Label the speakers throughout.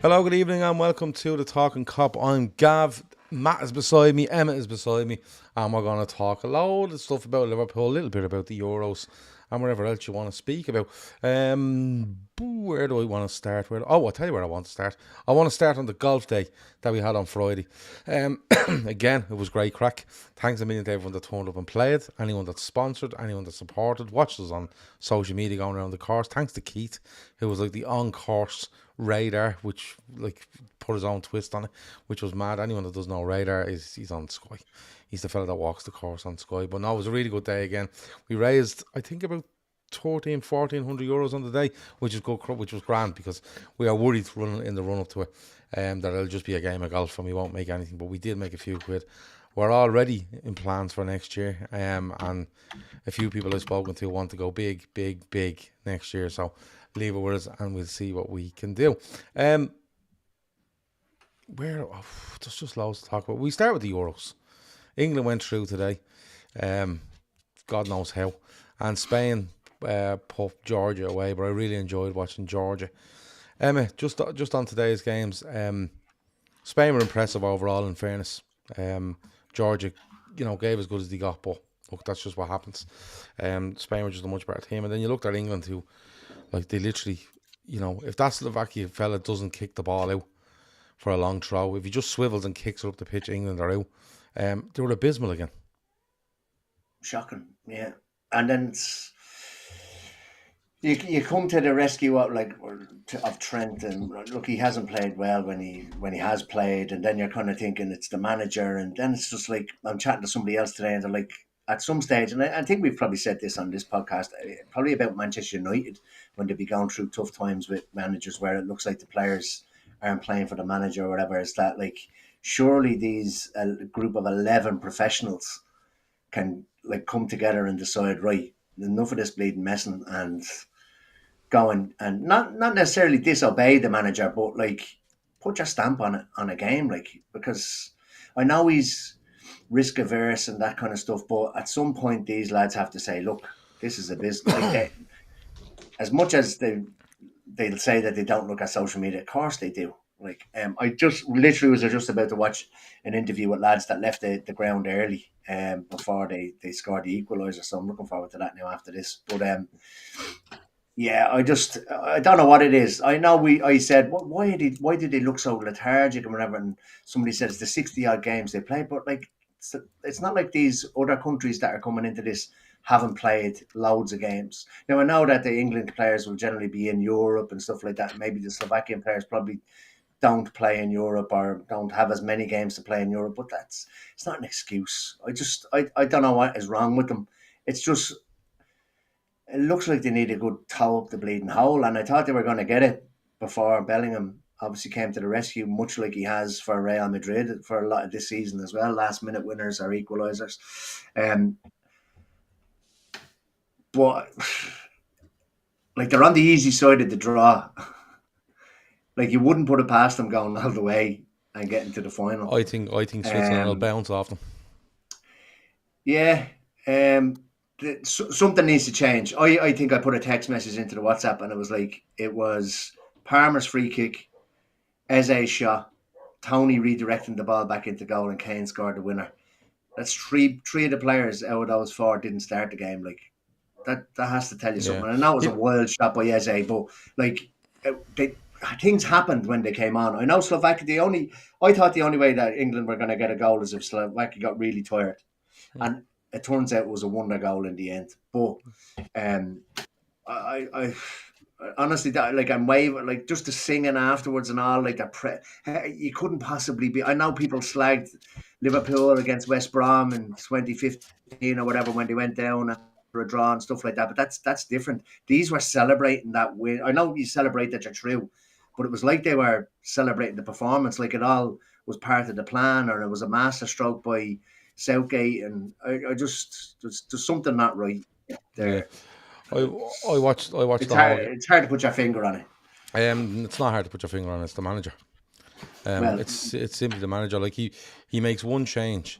Speaker 1: Hello, good evening, and welcome to the Talkin Kop. I'm Gav. Matt is beside me. Emmet is beside me, and we're going to talk a load of stuff about Liverpool, a little bit about the Euros, and whatever else you want to speak about. Where do I want to start? I'll tell you where I want to start. I want to start on the golf day that we had on Friday. Again, it was great crack. Thanks a million to everyone that turned up and played, anyone that sponsored, anyone that supported, watched us on social media going around the course. Thanks to Keith, who was like the on-course radar, which like put his own twist on it, which was mad. Anyone that doesn't know radar he's on Sky. He's the fella that walks the course on Sky. But no, it was a really good day again. We raised, I think, about 1,400 euros on the day, which is good, which was grand, because we are worried running in the run up to it that it'll just be a game of golf and we won't make anything. But we did make a few quid. We're already in plans for next year, and a few people I've spoken to want to go big, big, big next year. So leave it with us and we'll see what we can do. There's just loads to talk about. We start with the Euros. England went through today, God knows how, and Spain put Georgia away, but I really enjoyed watching Georgia. Just on today's games, Spain were impressive overall, in fairness. Georgia, gave as good as they got, but look, that's just what happens. Spain were just a much better team, and then you looked at England, who, like, they literally, if that Slovakia fella doesn't kick the ball out for a long throw, if he just swivels and kicks it up the pitch, England are out. They were abysmal again.
Speaker 2: Shocking, yeah. And then you come to the rescue of Trent, and look, he hasn't played well when he has played, and then you're kind of thinking it's the manager, and then it's just like, I'm chatting to somebody else today, and they're like, at some stage, and I think we've probably said this on this podcast, probably about Manchester United, when they be going through tough times with managers, where it looks like the players aren't playing for the manager or whatever. Is that, like, surely these group of 11 professionals can, like, come together and decide, right, enough of this bleeding messing, and go and not necessarily disobey the manager, but, like, put your stamp on it, on a game, like, because I know he's risk averse and that kind of stuff, but at some point these lads have to say, look, this is a business. Like, as much as they'll say that they don't look at social media, of course they do. Like, I just literally was just about to watch an interview with lads that left the ground early before they scored the equaliser, so I'm looking forward to that now after this. But yeah, I don't know what it is. I know I said, why did they look so lethargic and whatever, and somebody said it's the 60 odd games they played, but, like, it's not like these other countries that are coming into this haven't played loads of games. Now, I know that the England players will generally be in Europe and stuff like that. Maybe the Slovakian players probably don't play in Europe or don't have as many games to play in Europe, but it's not an excuse. I don't know what is wrong with them. It's just, it looks like they need a good toe up the bleeding hole, and I thought they were going to get it before Bellingham obviously came to the rescue, much like he has for Real Madrid for a lot of this season as well. Last minute winners or equalisers. But like, they're on the easy side of the draw. Like, you wouldn't put it past them going all the way and getting to the final.
Speaker 1: I think Switzerland will bounce off them.
Speaker 2: Yeah. Something needs to change. I think I put a text message into the WhatsApp, and it was Palmer's free kick, Eze's shot, Tony redirecting the ball back into goal, and Kane scored the winner. That's three of the players out of those four didn't start the game. Like, that has to tell you
Speaker 1: Yeah.
Speaker 2: something. And that was a wild shot by Eze, but, like, things happened when they came on. I know Slovakia. I thought the only way that England were going to get a goal is if Slovakia got really tired, and it turns out it was a wonder goal in the end. But I honestly, that, like, I'm waving, like, just the singing afterwards and all, like, you couldn't possibly be. I know people slagged Liverpool against West Brom in 2015 or whatever when they went down for a draw and stuff like that, but that's different. These were celebrating that win. I know you celebrate that you're through, but it was like they were celebrating the performance, like it all was part of the plan, or it was a masterstroke by Southgate, and I just, there's something not right
Speaker 1: Yeah.
Speaker 2: there.
Speaker 1: I watched
Speaker 2: It's
Speaker 1: the whole
Speaker 2: hard.
Speaker 1: game.
Speaker 2: It's hard to put your finger on it.
Speaker 1: It's not hard to put your finger on. It's the manager.
Speaker 2: Well,
Speaker 1: It's simply the manager. Like, he makes one change.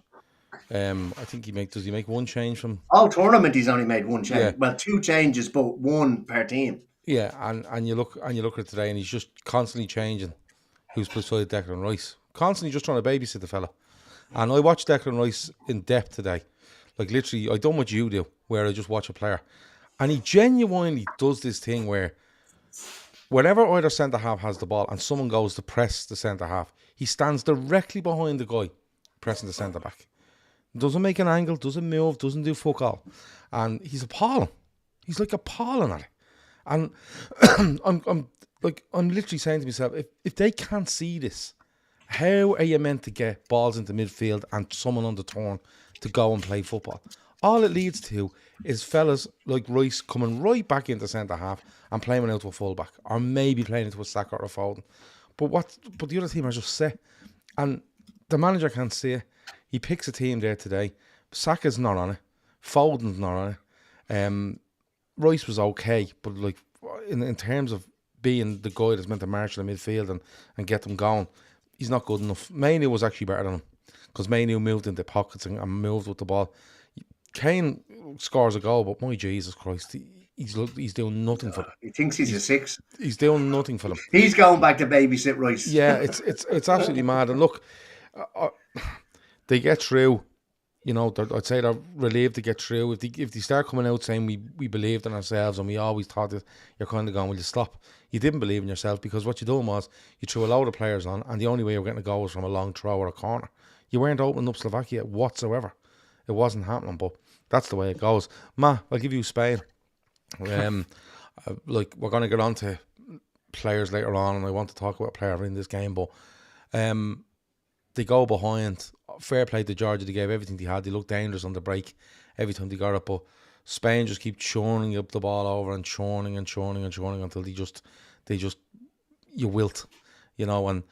Speaker 1: I think does he make one change from?
Speaker 2: all tournament he's only made one
Speaker 1: Yeah,
Speaker 2: change. Well, two changes, but one per team.
Speaker 1: yeah. And you look at it today, and he's just constantly changing. who's beside Declan Rice, constantly just trying to babysit the fella. And I watched Declan Rice in depth today. Like literally, I done what you do, where I just watch a player. And he genuinely does this thing where whenever either centre-half has the ball and someone goes to press the centre-half, he stands directly behind the guy pressing the centre-back. Doesn't make an angle, doesn't move, doesn't do fuck all. And he's appalling. He's like appalling at it. And I'm literally saying to myself, if they can't see this, how are you meant to get balls into midfield and someone on the turn to go and play football? All it leads to is fellas like Rice coming right back into centre half and playing it out to a fullback, or maybe playing into a Saka or a Foden. But the other team are just set, and the manager can't see it. He picks a team there today. Saka's not on it. Foden's not on it. Rice was okay, but like in terms of being the guy that's meant to marshal the midfield and get them going, he's not good enough. Mainu was actually better than him, because Mainu moved into pockets and moved with the ball. Kane scores a goal, but my Jesus Christ, he's doing nothing for them.
Speaker 2: He thinks he's a 6.
Speaker 1: He's doing nothing for them.
Speaker 2: He's going back to babysit Rice.
Speaker 1: Yeah, it's absolutely mad. And look, they get through. You know, I'd say they're relieved to get through. If they start coming out saying we believed in ourselves and we always thought that, you're kind of going, will you stop? You didn't believe in yourself, because what you done was you threw a load of players on, and the only way you were getting a goal was from a long throw or a corner. You weren't opening up Slovakia whatsoever. It wasn't happening, but that's the way it goes. Matt, I'll give you Spain. Like, we're going to get on to players later on, and I want to talk about a player in this game, but they go behind. Fair play to Georgia. They gave everything they had. They looked dangerous on the break every time they got it, but Spain just keep churning up the ball over and churning until they just you wilt, you know, and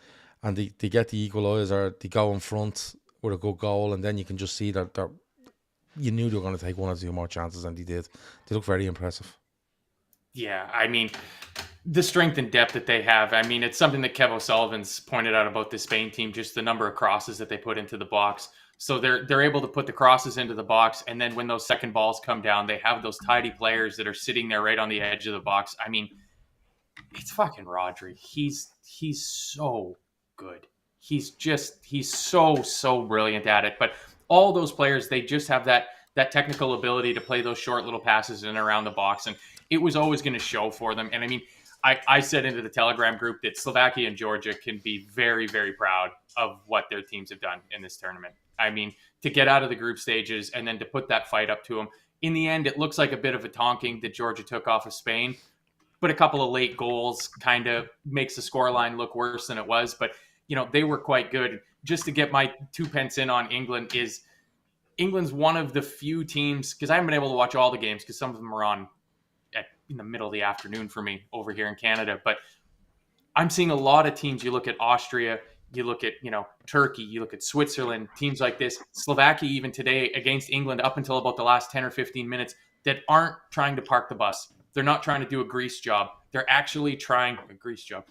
Speaker 1: they get the equaliser. They go in front with a good goal, and then you can just see that you knew they were going to take one or two more chances, and they did. They look very impressive.
Speaker 3: Yeah, I mean, the strength and depth that they have. I mean, it's something that Kev O'Sullivan's pointed out about the Spain team, just the number of crosses that they put into the box. So they're able to put the crosses into the box, and then when those second balls come down, they have those tidy players that are sitting there right on the edge of the box. I mean, it's fucking Rodri. He's so good. He's so brilliant at it. But all those players, they just have that technical ability to play those short little passes in and around the box, and it was always going to show for them. And I mean, I said into the Telegram group that Slovakia and Georgia can be very, very proud of what their teams have done in this tournament. I mean, to get out of the group stages and then to put that fight up to them. In the end, it looks like a bit of a tonking that Georgia took off of Spain, but a couple of late goals kind of makes the scoreline look worse than it was. But, you know, they were quite good. Just to get my 2 pence in on England is England's one of the few teams, because I haven't been able to watch all the games because some of them are on in the middle of the afternoon for me over here in Canada. But I'm seeing a lot of teams. You look at Austria, you look at, you know, Turkey, you look at Switzerland, teams like this, Slovakia even today against England up until about the last 10 or 15 minutes that aren't trying to park the bus. They're not trying to do a Greece job. They're actually trying a Greece job.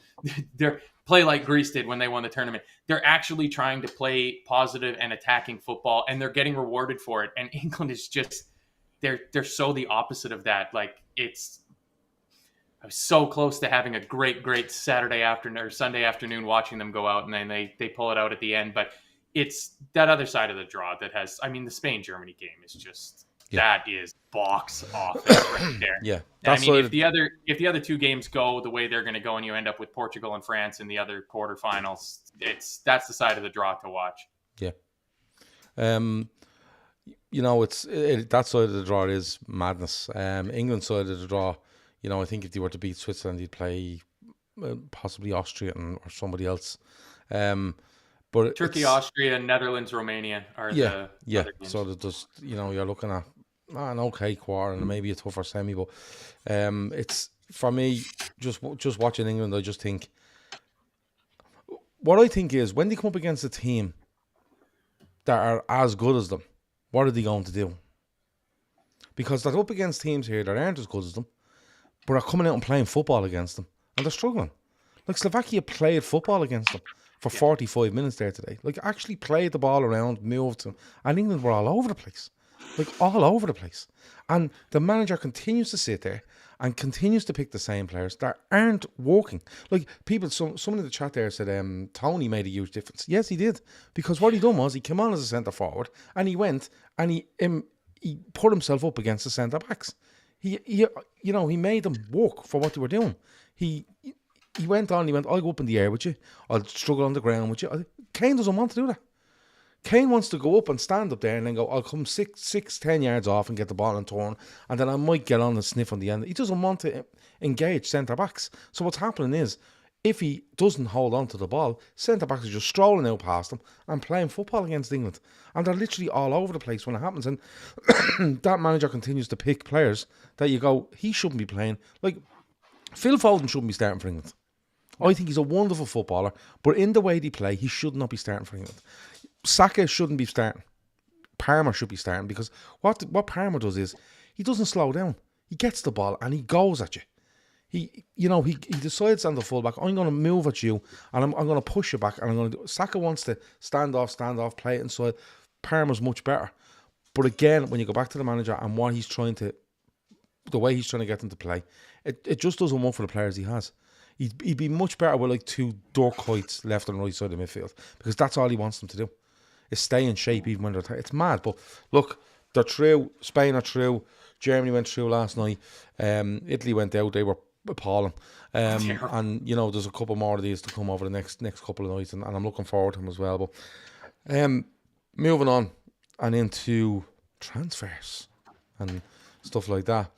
Speaker 3: They're play like Greece did when they won the tournament. They're actually trying to play positive and attacking football, and they're getting rewarded for it. And England is just, they're so the opposite of that. Like, I was so close to having a great Saturday afternoon or Sunday afternoon watching them go out, and then they pull it out at the end. But it's that other side of the draw that has, I mean, the Spain-Germany game is just, that is box office right there.
Speaker 1: Yeah.
Speaker 3: I mean, if the other two games go the way they're going to go, and you end up with Portugal and France in the other quarterfinals, that's the side of the draw to watch.
Speaker 1: Yeah. You know, that side of the draw is madness. England's side of the draw, you know, I think if they were to beat Switzerland, they'd play possibly Austria or somebody else. But
Speaker 3: Turkey, Austria, Netherlands, Romania are the other games.
Speaker 1: So there's, you know, you're looking at an okay quarter and maybe a tougher semi, but it's, for me, just watching England, I just think, what I think is, when they come up against a team that are as good as them, what are they going to do? Because they're up against teams here that aren't as good as them, but are coming out and playing football against them, and they're struggling. Like, Slovakia played football against them for 45 minutes there today. Like, actually played the ball around, moved them, and England were all over the place. Like, all over the place. And the manager continues to sit there and continues to pick the same players that aren't working. Like people, someone in the chat there said Tony made a huge difference. Yes, he did, because what he done was he came on as a centre forward and he went and he put himself up against the centre backs. He made them work for what they were doing. He went on. He went, I'll go up in the air with you. I'll struggle on the ground with you. Kane doesn't want to do that. Kane wants to go up and stand up there and then go, I'll come 10 yards off and get the ball and turn, and then I might get on and sniff on the end. He doesn't want to engage centre-backs. So what's happening is, if he doesn't hold on to the ball, centre-backs are just strolling out past him and playing football against England. And they're literally all over the place when it happens. And that manager continues to pick players that you go, he shouldn't be playing. Like, Phil Foden shouldn't be starting for England. I think he's a wonderful footballer, but in the way they play, he should not be starting for England. Saka shouldn't be starting. Palmer should be starting, because what Palmer does is he doesn't slow down. He gets the ball and he goes at you. He decides on the fullback, I'm going to move at you and I'm going to push you back, and I'm going to do. Saka wants to stand off, play it inside. Palmer's much better. But again, when you go back to the manager and the way he's trying to get them to play, it just doesn't work for the players he has. He'd be much better with like two Dirk Kuyts left and right side of the midfield, because that's all he wants them to do, is stay in shape even when they're it's mad. But look, they're through. Spain are through. Germany went through last night. Italy went out. They were appalling. And there's a couple more of these to come over the next couple of nights, and I'm looking forward to them as well. But moving on and into transfers and stuff like that.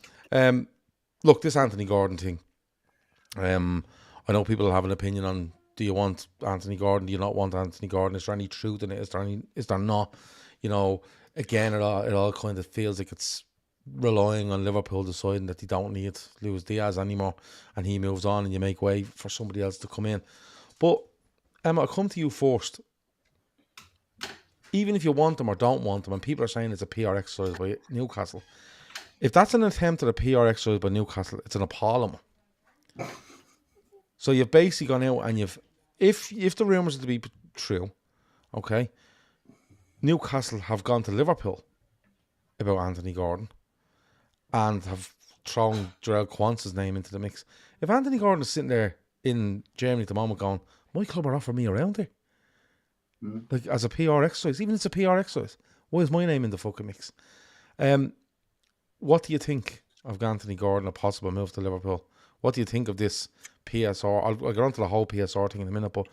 Speaker 1: Look, this Anthony Gordon thing. I know people have an opinion on, do you want Anthony Gordon? Do you not want Anthony Gordon? Is there any truth in it? Is there not? Again, it all kind of feels like it's relying on Liverpool deciding that they don't need Luis Diaz anymore, and he moves on and you make way for somebody else to come in. But Emma, I'll come to you first. Even if you want them or don't want them, and people are saying it's a PR exercise by Newcastle, if that's an attempt at a PR exercise by Newcastle, it's an appalling one. So you've basically gone out and if the rumours are to be true, okay, Newcastle have gone to Liverpool about Anthony Gordon and have thrown Jarell Quantz's name into the mix. If Anthony Gordon is sitting there in Germany at the moment going, my club are offering me around there, like as a PR exercise, even if it's a PR exercise, why is my name in the fucking mix? What do you think of Anthony Gordon, a possible move to Liverpool? What do you think of this PSR? I'll get on to the whole PSR thing in a minute, but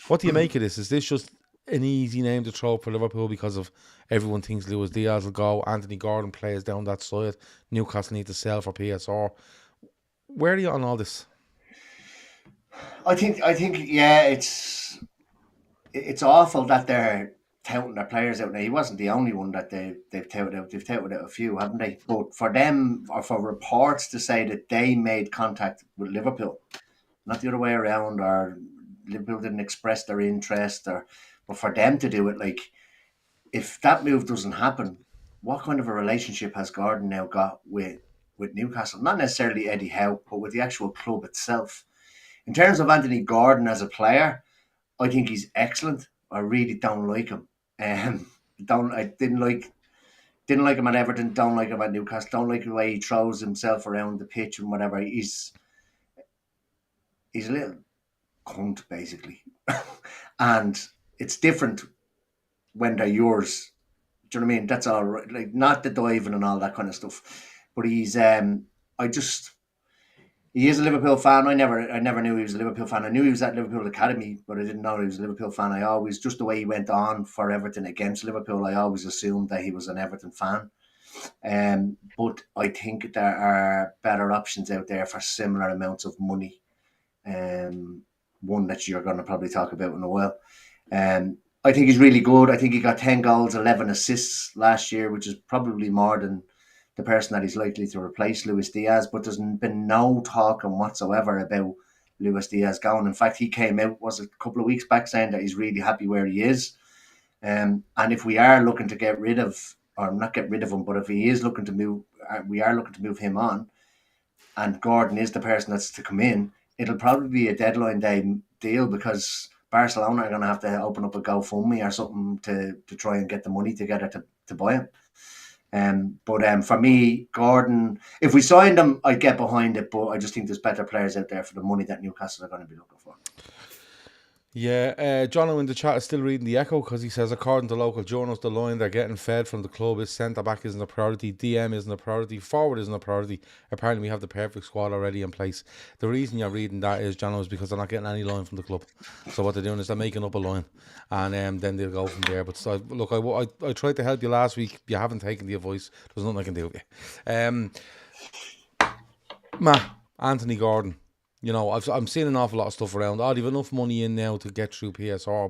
Speaker 1: what do you make of this? Is this just an easy name to throw for Liverpool because of everyone thinks Luis Diaz will go, Anthony Gordon plays down that side, Newcastle need to sell for PSR? Where are you on all this?
Speaker 2: I think yeah, it's awful that they're touting their players out now. He wasn't the only one that they've touted out. They've touted out a few, haven't they? But for them, or for reports to say that they made contact with Liverpool, not the other way around, or Liverpool didn't express their interest, but for them to do it, like, if that move doesn't happen, what kind of a relationship has Gordon now got with Newcastle? Not necessarily Eddie Howe, but with the actual club itself. In terms of Anthony Gordon as a player, I think he's excellent. I really don't like him. I didn't like him at Everton. Don't like him at Newcastle. Don't like the way he throws himself around the pitch and whatever. He's a little cunt, basically. And it's different when they're yours. Do you know what I mean? That's all right. Like, not the diving and all that kind of stuff. But he's he is a Liverpool fan. I never knew he was a Liverpool fan. I knew he was at Liverpool Academy, but I didn't know he was a Liverpool fan. I always, just the way he went on for Everton against Liverpool, I always assumed that he was an Everton fan. But I think there are better options out there for similar amounts of money. One that you're going to probably talk about in a while. I think he's really good. I think he got 10 goals, 11 assists last year, which is probably more than the person that he's likely to replace, Luis Diaz. But there's been no talking whatsoever about Luis Diaz going. In fact, he came out, was a couple of weeks back, saying that he's really happy where he is. And if we are looking to get rid of, or not get rid of him, but if he is looking to move, we are looking to move him on, and Gordon is the person that's to come in, it'll probably be a deadline day deal, because Barcelona are going to have to open up a GoFundMe or something to try and get the money together to buy him. But for me, Gordon, if we signed him, I'd get behind it. But I just think there's better players out there for the money that Newcastle are going to be looking for.
Speaker 1: Yeah, Jono in the chat is still reading the Echo because he says, according to local journals, the line they're getting fed from the club is centre back isn't a priority, DM isn't a priority, forward isn't a priority. Apparently, we have the perfect squad already in place. The reason you're reading that is, Jono, is because they're not getting any line from the club. So what they're doing is they're making up a line, and then they'll go from there. But so, look, I tried to help you last week. You haven't taken the advice. There's nothing I can do with you. Matt, Anthony Gordon. You know, I'm seeing an awful lot of stuff around. I'd have enough money in now to get through PSR,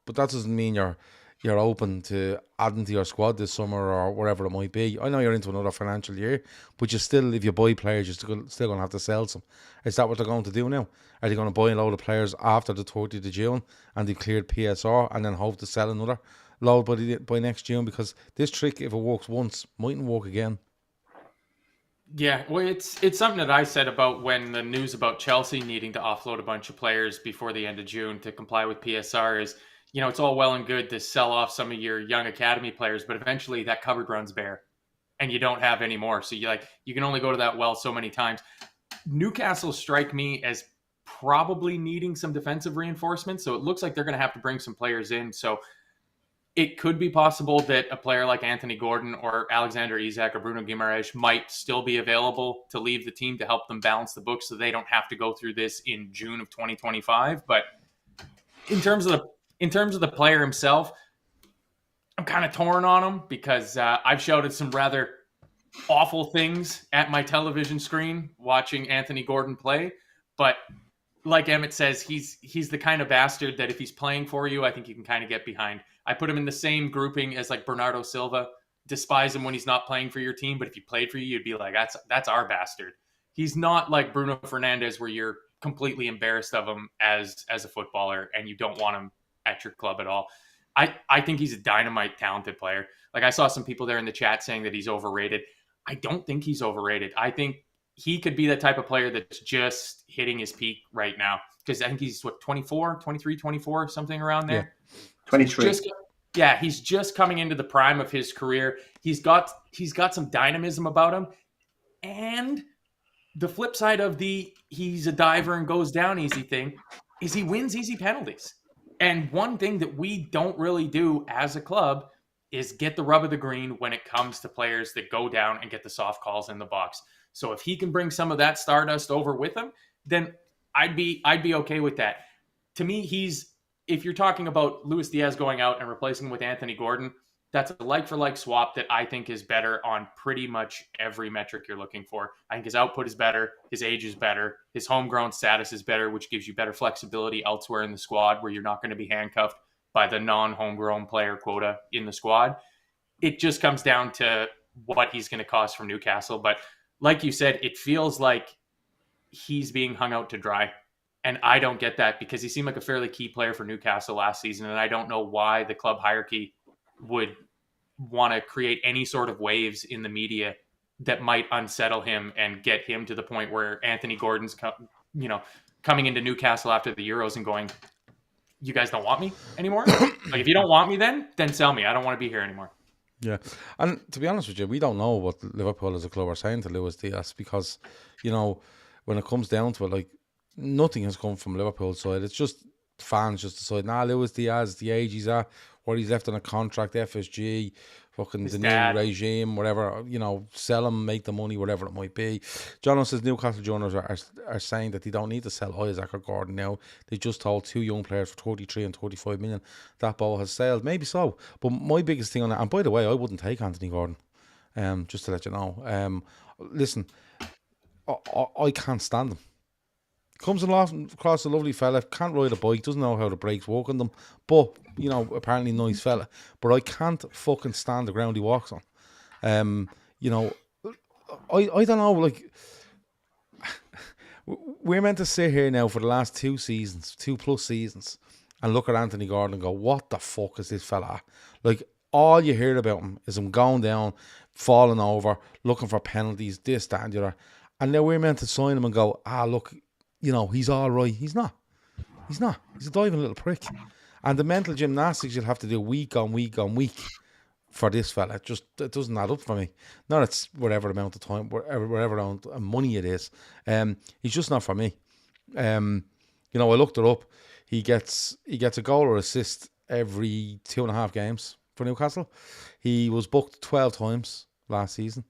Speaker 1: but that doesn't mean you're open to adding to your squad this summer or wherever it might be. I know you're into another financial year, but you still, if you buy players, you're still going to have to sell some. Is that what they're going to do now? Are they going to buy a load of players after the 30th of June and they've cleared PSR and then hope to sell another load by next June? Because this trick, if it works once, mightn't work again.
Speaker 3: Yeah, well, it's something that I said about when the news about Chelsea needing to offload a bunch of players before the end of June to comply with PSR is, you know, it's all well and good to sell off some of your young academy players, but eventually that cupboard runs bare and you don't have any more. So you can only go to that well so many times. Newcastle strike me as probably needing some defensive reinforcements. So it looks like they're going to have to bring some players in. So it could be possible that a player like Anthony Gordon or Alexander Isak or Bruno Guimaraes might still be available to leave the team to help them balance the books so they don't have to go through this in June of 2025. But in terms of the player himself, I'm kind of torn on him because I've shouted some rather awful things at my television screen watching Anthony Gordon play. But like Emmett says, he's the kind of bastard that if he's playing for you, I think you can kind of get behind. I put him in the same grouping as like Bernardo Silva. Despise him when he's not playing for your team, but if he played for you, you'd be like, that's our bastard. He's not like Bruno Fernandes where you're completely embarrassed of him as a footballer and you don't want him at your club at all. I think he's a dynamite talented player. Like I saw some people there in the chat saying that he's overrated. I don't think he's overrated. I think he could be the type of player that's just hitting his peak right now. Because I think he's 24, 23, 24, something around there.
Speaker 2: Yeah. 23.
Speaker 3: He's just coming into the prime of his career. He's got some dynamism about him. And the flip side of he's a diver and goes down easy thing is he wins easy penalties. And one thing that we don't really do as a club is get the rub of the green when it comes to players that go down and get the soft calls in the box. So if he can bring some of that stardust over with him, then I'd be okay with that. To me, if you're talking about Luis Diaz going out and replacing him with Anthony Gordon, that's a like-for-like swap that I think is better on pretty much every metric you're looking for. I think his output is better, his age is better, his homegrown status is better, which gives you better flexibility elsewhere in the squad where you're not going to be handcuffed by the non-homegrown player quota in the squad. It just comes down to what he's going to cost from Newcastle. But like you said, it feels like he's being hung out to dry. And I don't get that because he seemed like a fairly key player for Newcastle last season. And I don't know why the club hierarchy would want to create any sort of waves in the media that might unsettle him and get him to the point where Anthony Gordon's coming into Newcastle after the Euros and going, you guys don't want me anymore? Like, if you don't want me, then sell me. I don't want to be here anymore.
Speaker 1: Yeah, and to be honest with you, we don't know what Liverpool as a club are saying to Luis Diaz because, when it comes down to it, like, nothing has come from Liverpool's side. It's just fans just decide, Luis Diaz, the age he's at, what he's left on a contract, FSG, fucking the new regime, whatever, sell him, make the money, whatever it might be. John says Newcastle journals are saying that they don't need to sell Isaac or Gordon now. They just told two young players for 33 and 35 million. That ball has sailed. Maybe so. But my biggest thing on that, and by the way, I wouldn't take Anthony Gordon, just to let you know. Listen, I can't stand him. Comes across a lovely fella, can't ride a bike, doesn't know how the brakes work on them, but, apparently nice fella. But I can't fucking stand the ground he walks on. I don't know, like, we're meant to sit here now for the last 2 plus seasons, and look at Anthony Gordon and go, what the fuck is this fella at? Like, all you hear about him is him going down, falling over, looking for penalties, this, that, and the other. And now we're meant to sign him and go, look, he's all right. He's not. He's a diving little prick. And the mental gymnastics you'll have to do week on week on week for this fella. It doesn't add up for me. Not it's whatever amount of time, whatever amount of money it is. He's just not for me. I looked it up. He gets a goal or assist every 2.5 games for Newcastle. He was booked 12 times last season.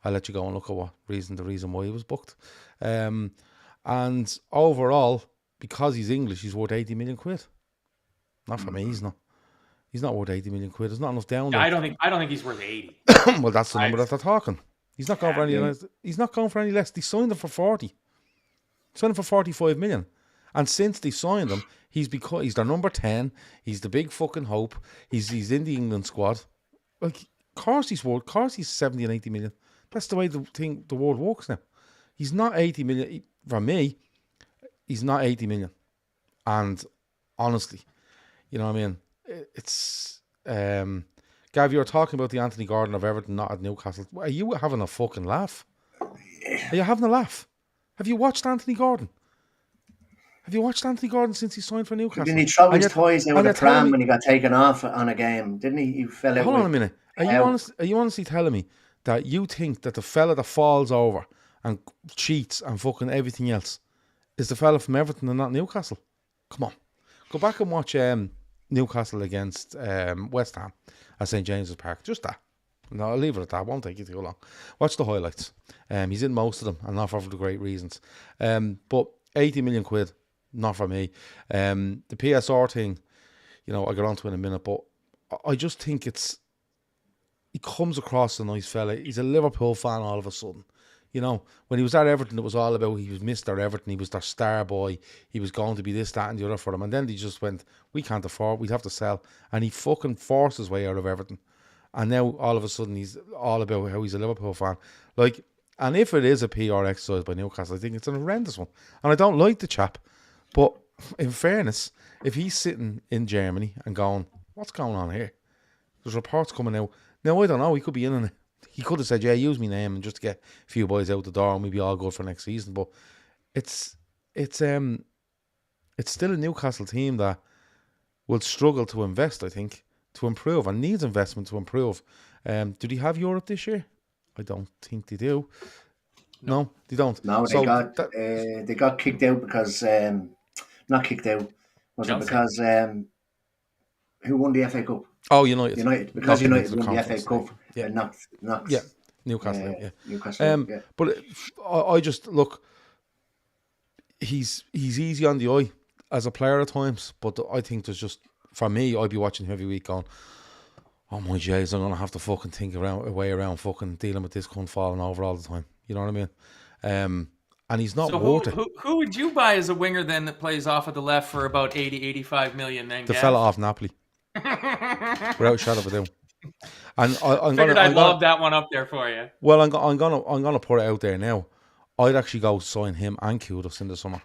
Speaker 1: I'll let you go and look at the reason why he was booked. And overall, because he's English, he's worth 80 million quid. Not for me, he's not. He's not worth 80 million quid. There's not enough down there.
Speaker 3: I don't think he's worth 80.
Speaker 1: Well, that's the number that they're talking. He's not going for any less. He's not going for any less. They signed him for 40. Signed him for 45 million. And since they signed him, he's their number 10. He's the big fucking hope. He's in the England squad. Like, of course he's 70 and 80 million. That's the way the world works now. He's not 80 million. For me, he's not 80 million. And honestly, you know what I mean? It's Gav, you were talking about the Anthony Gordon of Everton not at Newcastle. Are you having a fucking laugh? Are you having a laugh? Have you watched Anthony Gordon? Have you watched Anthony Gordon since he signed for Newcastle?
Speaker 2: Didn't he throw his toys out of the pram when he got taken off on a game? Didn't he? He fell out.
Speaker 1: Hold on a minute. Are you honestly telling me that you think that the fella that falls over and cheats and fucking everything else is the fella from Everton and not Newcastle? Come on. Go back and watch Newcastle against West Ham at St. James's Park. Just that. No, I'll leave it at that. Won't take you too long. Watch the highlights. He's in most of them and not for the great reasons. But 80 million quid, not for me. The PSR thing, I'll get on to in a minute, but I just think he comes across a nice fella. He's a Liverpool fan all of a sudden. When he was at Everton, it was all about he was Mr. Everton. He was their star boy. He was going to be this, that, and the other for them. And then they just went, we can't afford, we'd have to sell. And he fucking forced his way out of Everton. And now, all of a sudden, he's all about how he's a Liverpool fan. And if it is a PR exercise by Newcastle, I think it's an horrendous one. And I don't like the chap. But in fairness, if he's sitting in Germany and going, what's going on here? There's reports coming out. Now, I don't know. He could be in on it. He could have said, yeah, use my name and just to get a few boys out the door and we'll be all good for next season. But it's still a Newcastle team that will struggle to invest, I think, to improve, and needs investment to improve. Do they have Europe this year? I don't think they do. No, they don't.
Speaker 2: No, they got kicked out because not kicked out. Was it because who won the FA Cup?
Speaker 1: Oh, United.
Speaker 2: Because United won the FA Cup.
Speaker 1: Yeah,
Speaker 2: knocked.
Speaker 1: Yeah, Newcastle. Yeah,
Speaker 2: Newcastle.
Speaker 1: But I just look. He's easy on the eye as a player at times, but I think there's just, for me, I'd be watching him every week going, oh my jeez, I'm gonna have to fucking think a way around fucking dealing with this cunt falling over all the time. You know what I mean? And he's not worth it.
Speaker 3: Who would you buy as a winger then that plays off of the left for about 80-85 million then?
Speaker 1: The fella off Napoli. Without a shadow of a doubt. And
Speaker 3: I'd love that one up there for you.
Speaker 1: Well, I'm gonna put it out there now. I'd actually go sign him and Kudus in the summer.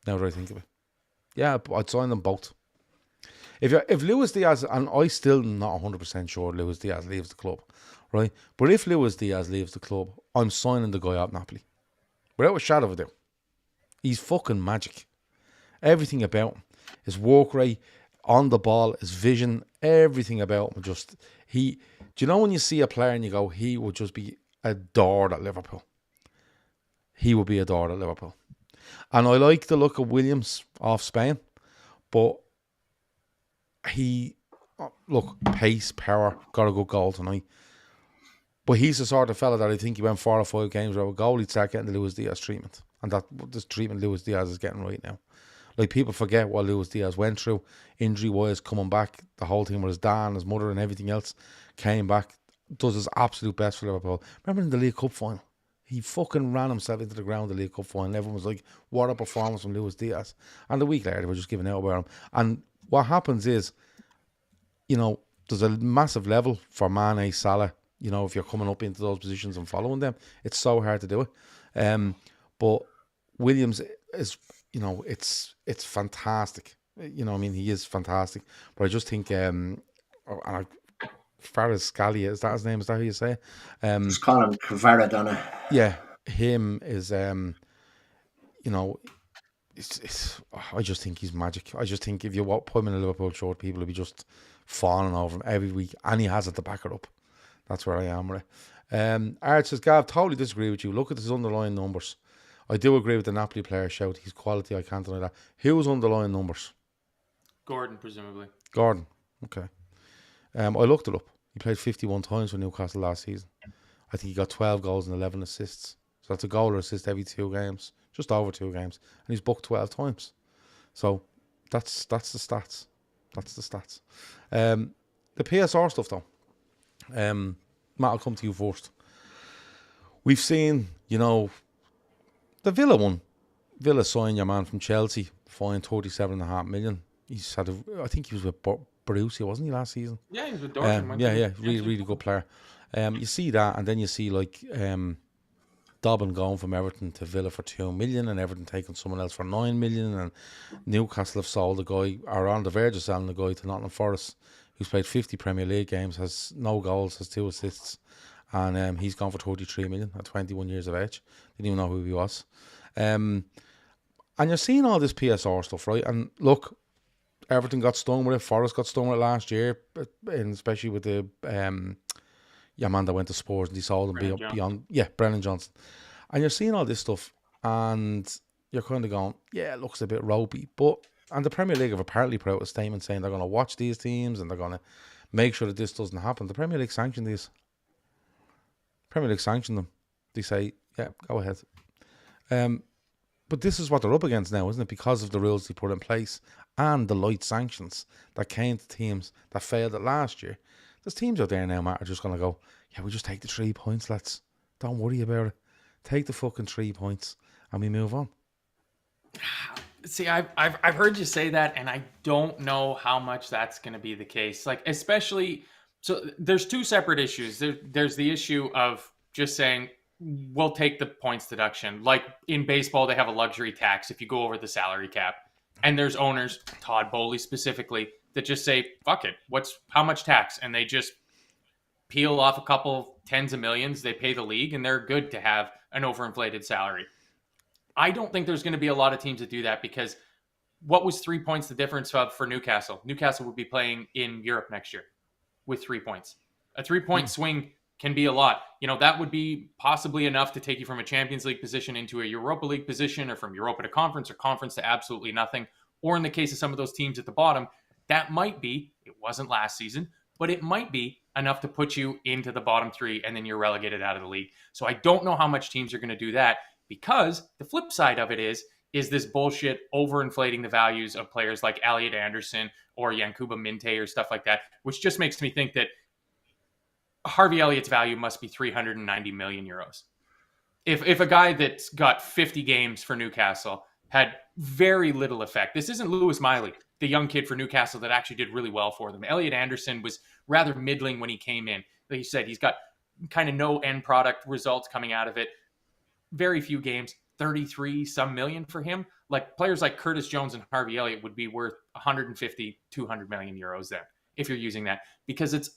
Speaker 1: Now that I think of it, yeah, I'd sign them both. If Luis Diaz, and I still not 100% sure Luis Diaz leaves the club, right? But if Luis Diaz leaves the club, I'm signing the guy up Napoli, without a shadow of a doubt. He's fucking magic. Everything about him, his work rate, on the ball, his vision, everything about him. Do you know when you see a player and you go, he would just be adored at Liverpool? He would be adored at Liverpool. And I like the look of Williams off Spain, but pace, power, got a good goal tonight. But he's the sort of fella that I think he went 4 or 5 games without a goal, he'd start getting the Luis Diaz treatment. And that this treatment Luis Diaz is getting right now. Like, people forget what Luis Diaz went through, injury-wise, coming back, the whole thing with his dad and his mother and everything else, came back, does his absolute best for Liverpool. Remember in the League Cup final? He fucking ran himself into the ground in the League Cup final. Everyone was like, what a performance from Luis Diaz. And the week later, they were just giving out about him. And what happens is, there's a massive level for Mane, Salah, if you're coming up into those positions and following them. It's so hard to do it. But Williams is, it's fantastic. He is fantastic. But I just think, Faraz Scalia, is that his name? Is that how you say it?
Speaker 2: Just call him Kvaradonna.
Speaker 1: Yeah, him is, I just think he's magic. I just think if you put him in a Liverpool shirt, people will be just falling over him every week, and he has it to back it up. That's where I am with it. Art says, Gav, totally disagree with you. Look at his underlying numbers. I do agree with the Napoli player shout. He's quality, I can't deny that. Who's underlying numbers?
Speaker 3: Gordon, presumably.
Speaker 1: Gordon. Okay. I looked it up. He played 51 times for Newcastle last season. I think he got 12 goals and 11 assists. So that's a goal or assist every 2 games. Just over 2 games. And he's booked 12 times. So that's the stats. That's the stats. The PSR stuff though. Matt, I'll come to you first. We've seen, the Villa one. Villa signed your man from Chelsea, fined 37.5 million. He's had I think he was with Borussia, wasn't he, last season?
Speaker 3: Yeah, he was with Dortmund.
Speaker 1: Really good player. You see that, and then you see Dobbin going from Everton to Villa for 2 million, and Everton taking someone else for 9 million, and Newcastle have sold a guy, or on the verge of selling a guy to Nottingham Forest, who's played 50 Premier League games, has no goals, has 2 assists, and he's gone for 33 million at 21 years of age. Didn't even know who he was. And you're seeing all this PSR stuff, right? And look, Everton got stung with it. Forest got stung with it last year, and especially with the man that went to Spurs and he sold him beyond. Yeah, Brennan Johnson. And you're seeing all this stuff, and you're kind of going, yeah, it looks a bit ropey. And the Premier League have apparently put out a statement saying they're going to watch these teams and they're going to make sure that this doesn't happen. The Premier League sanctioned these. Premier League sanctioned them. They say, yeah, go ahead. But this is what they're up against now, isn't it? Because of the rules they put in place and the light sanctions that came to teams that failed it last year. There's teams out there now, Matt, are just going to go, yeah, we just take the 3 points, lads. Don't worry about it. Take the fucking 3 points and we move on.
Speaker 3: See, I've heard you say that, and I don't know how much that's going to be the case. Like, especially, so there's 2 separate issues. There's the issue of just saying, we'll take the points deduction. Like in baseball, they have a luxury tax if you go over the salary cap. And there's owners, Todd Bowley specifically, that just say, fuck it, how much tax? And they just peel off a couple tens of millions, they pay the league, and they're good to have an overinflated salary. I don't think there's going to be a lot of teams that do that, because what was 3 points the difference for Newcastle? Newcastle would be playing in Europe next year with 3 points. A 3-point swing can be a lot. That would be possibly enough to take you from a Champions League position into a Europa League position, or from Europa to conference, or conference to absolutely nothing. Or in the case of some of those teams at the bottom, that might be, it wasn't last season, but it might be enough to put you into the bottom 3, and then you're relegated out of the league. So I don't know how much teams are going to do that, because the flip side of it is this bullshit overinflating the values of players like Elliot Anderson or Yankuba Minte or stuff like that, which just makes me think that Harvey Elliott's value must be 390 million euros. If a guy that's got 50 games for Newcastle had very little effect. This isn't Lewis Miley, the young kid for Newcastle that actually did really well for them. Elliot Anderson was rather middling when he came in. Like you said, he's got kind of no end product results coming out of it. Very few games, 33 some million for him. Like players like Curtis Jones and Harvey Elliott would be worth 150, 200 million euros then, if you're using that, because it's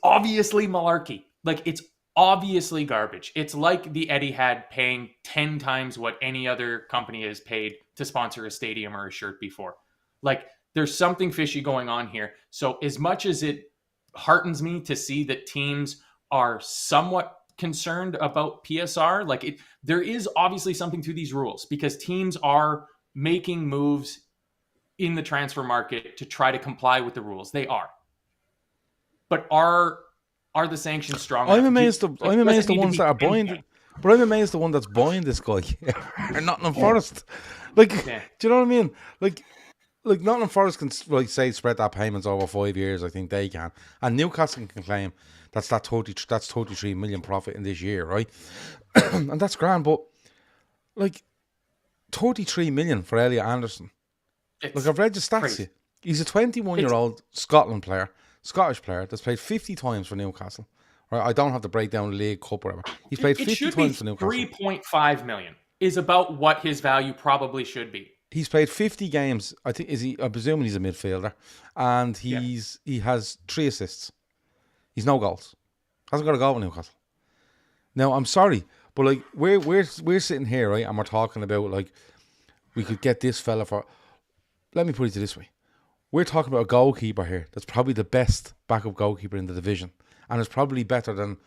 Speaker 3: obviously malarkey. Like, it's obviously garbage. It's like the Etihad paying 10 times what any other company has paid to sponsor a stadium or a shirt before. Like, there's something fishy going on here. So as much as it heartens me to see that teams are somewhat concerned about PSR, there is obviously something to these rules, because teams are making moves in the transfer market to try to comply with the rules. They are. But are the sanctions strong enough?
Speaker 1: I'm amazed the ones that are buying, but I'm amazed the one that's buying this guy are Nottingham Forest. Do you know what I mean? Like Nottingham Forest can say spread that payments over 5 years. I think they can, and Newcastle can claim that's 33 million profit in this year, right? And that's grand, but 33 million for Elliot Anderson. I've read the stats. Crazy. He's a 21-year-old Scottish player that's played 50 times for Newcastle. Right, I don't have to break down the League Cup or whatever. He's played 50 times for Newcastle.
Speaker 3: 3.5 million is about what his value probably should be.
Speaker 1: He's played 50 games. I'm presuming he's a midfielder, and he has 3 assists. He's no goals. Hasn't got a goal with Newcastle. Now, I'm sorry, but we're sitting here, right, and we're talking about we could get this fella for. Let me put it this way: we're talking about a goalkeeper here that's probably the best backup goalkeeper in the division, and is probably better than,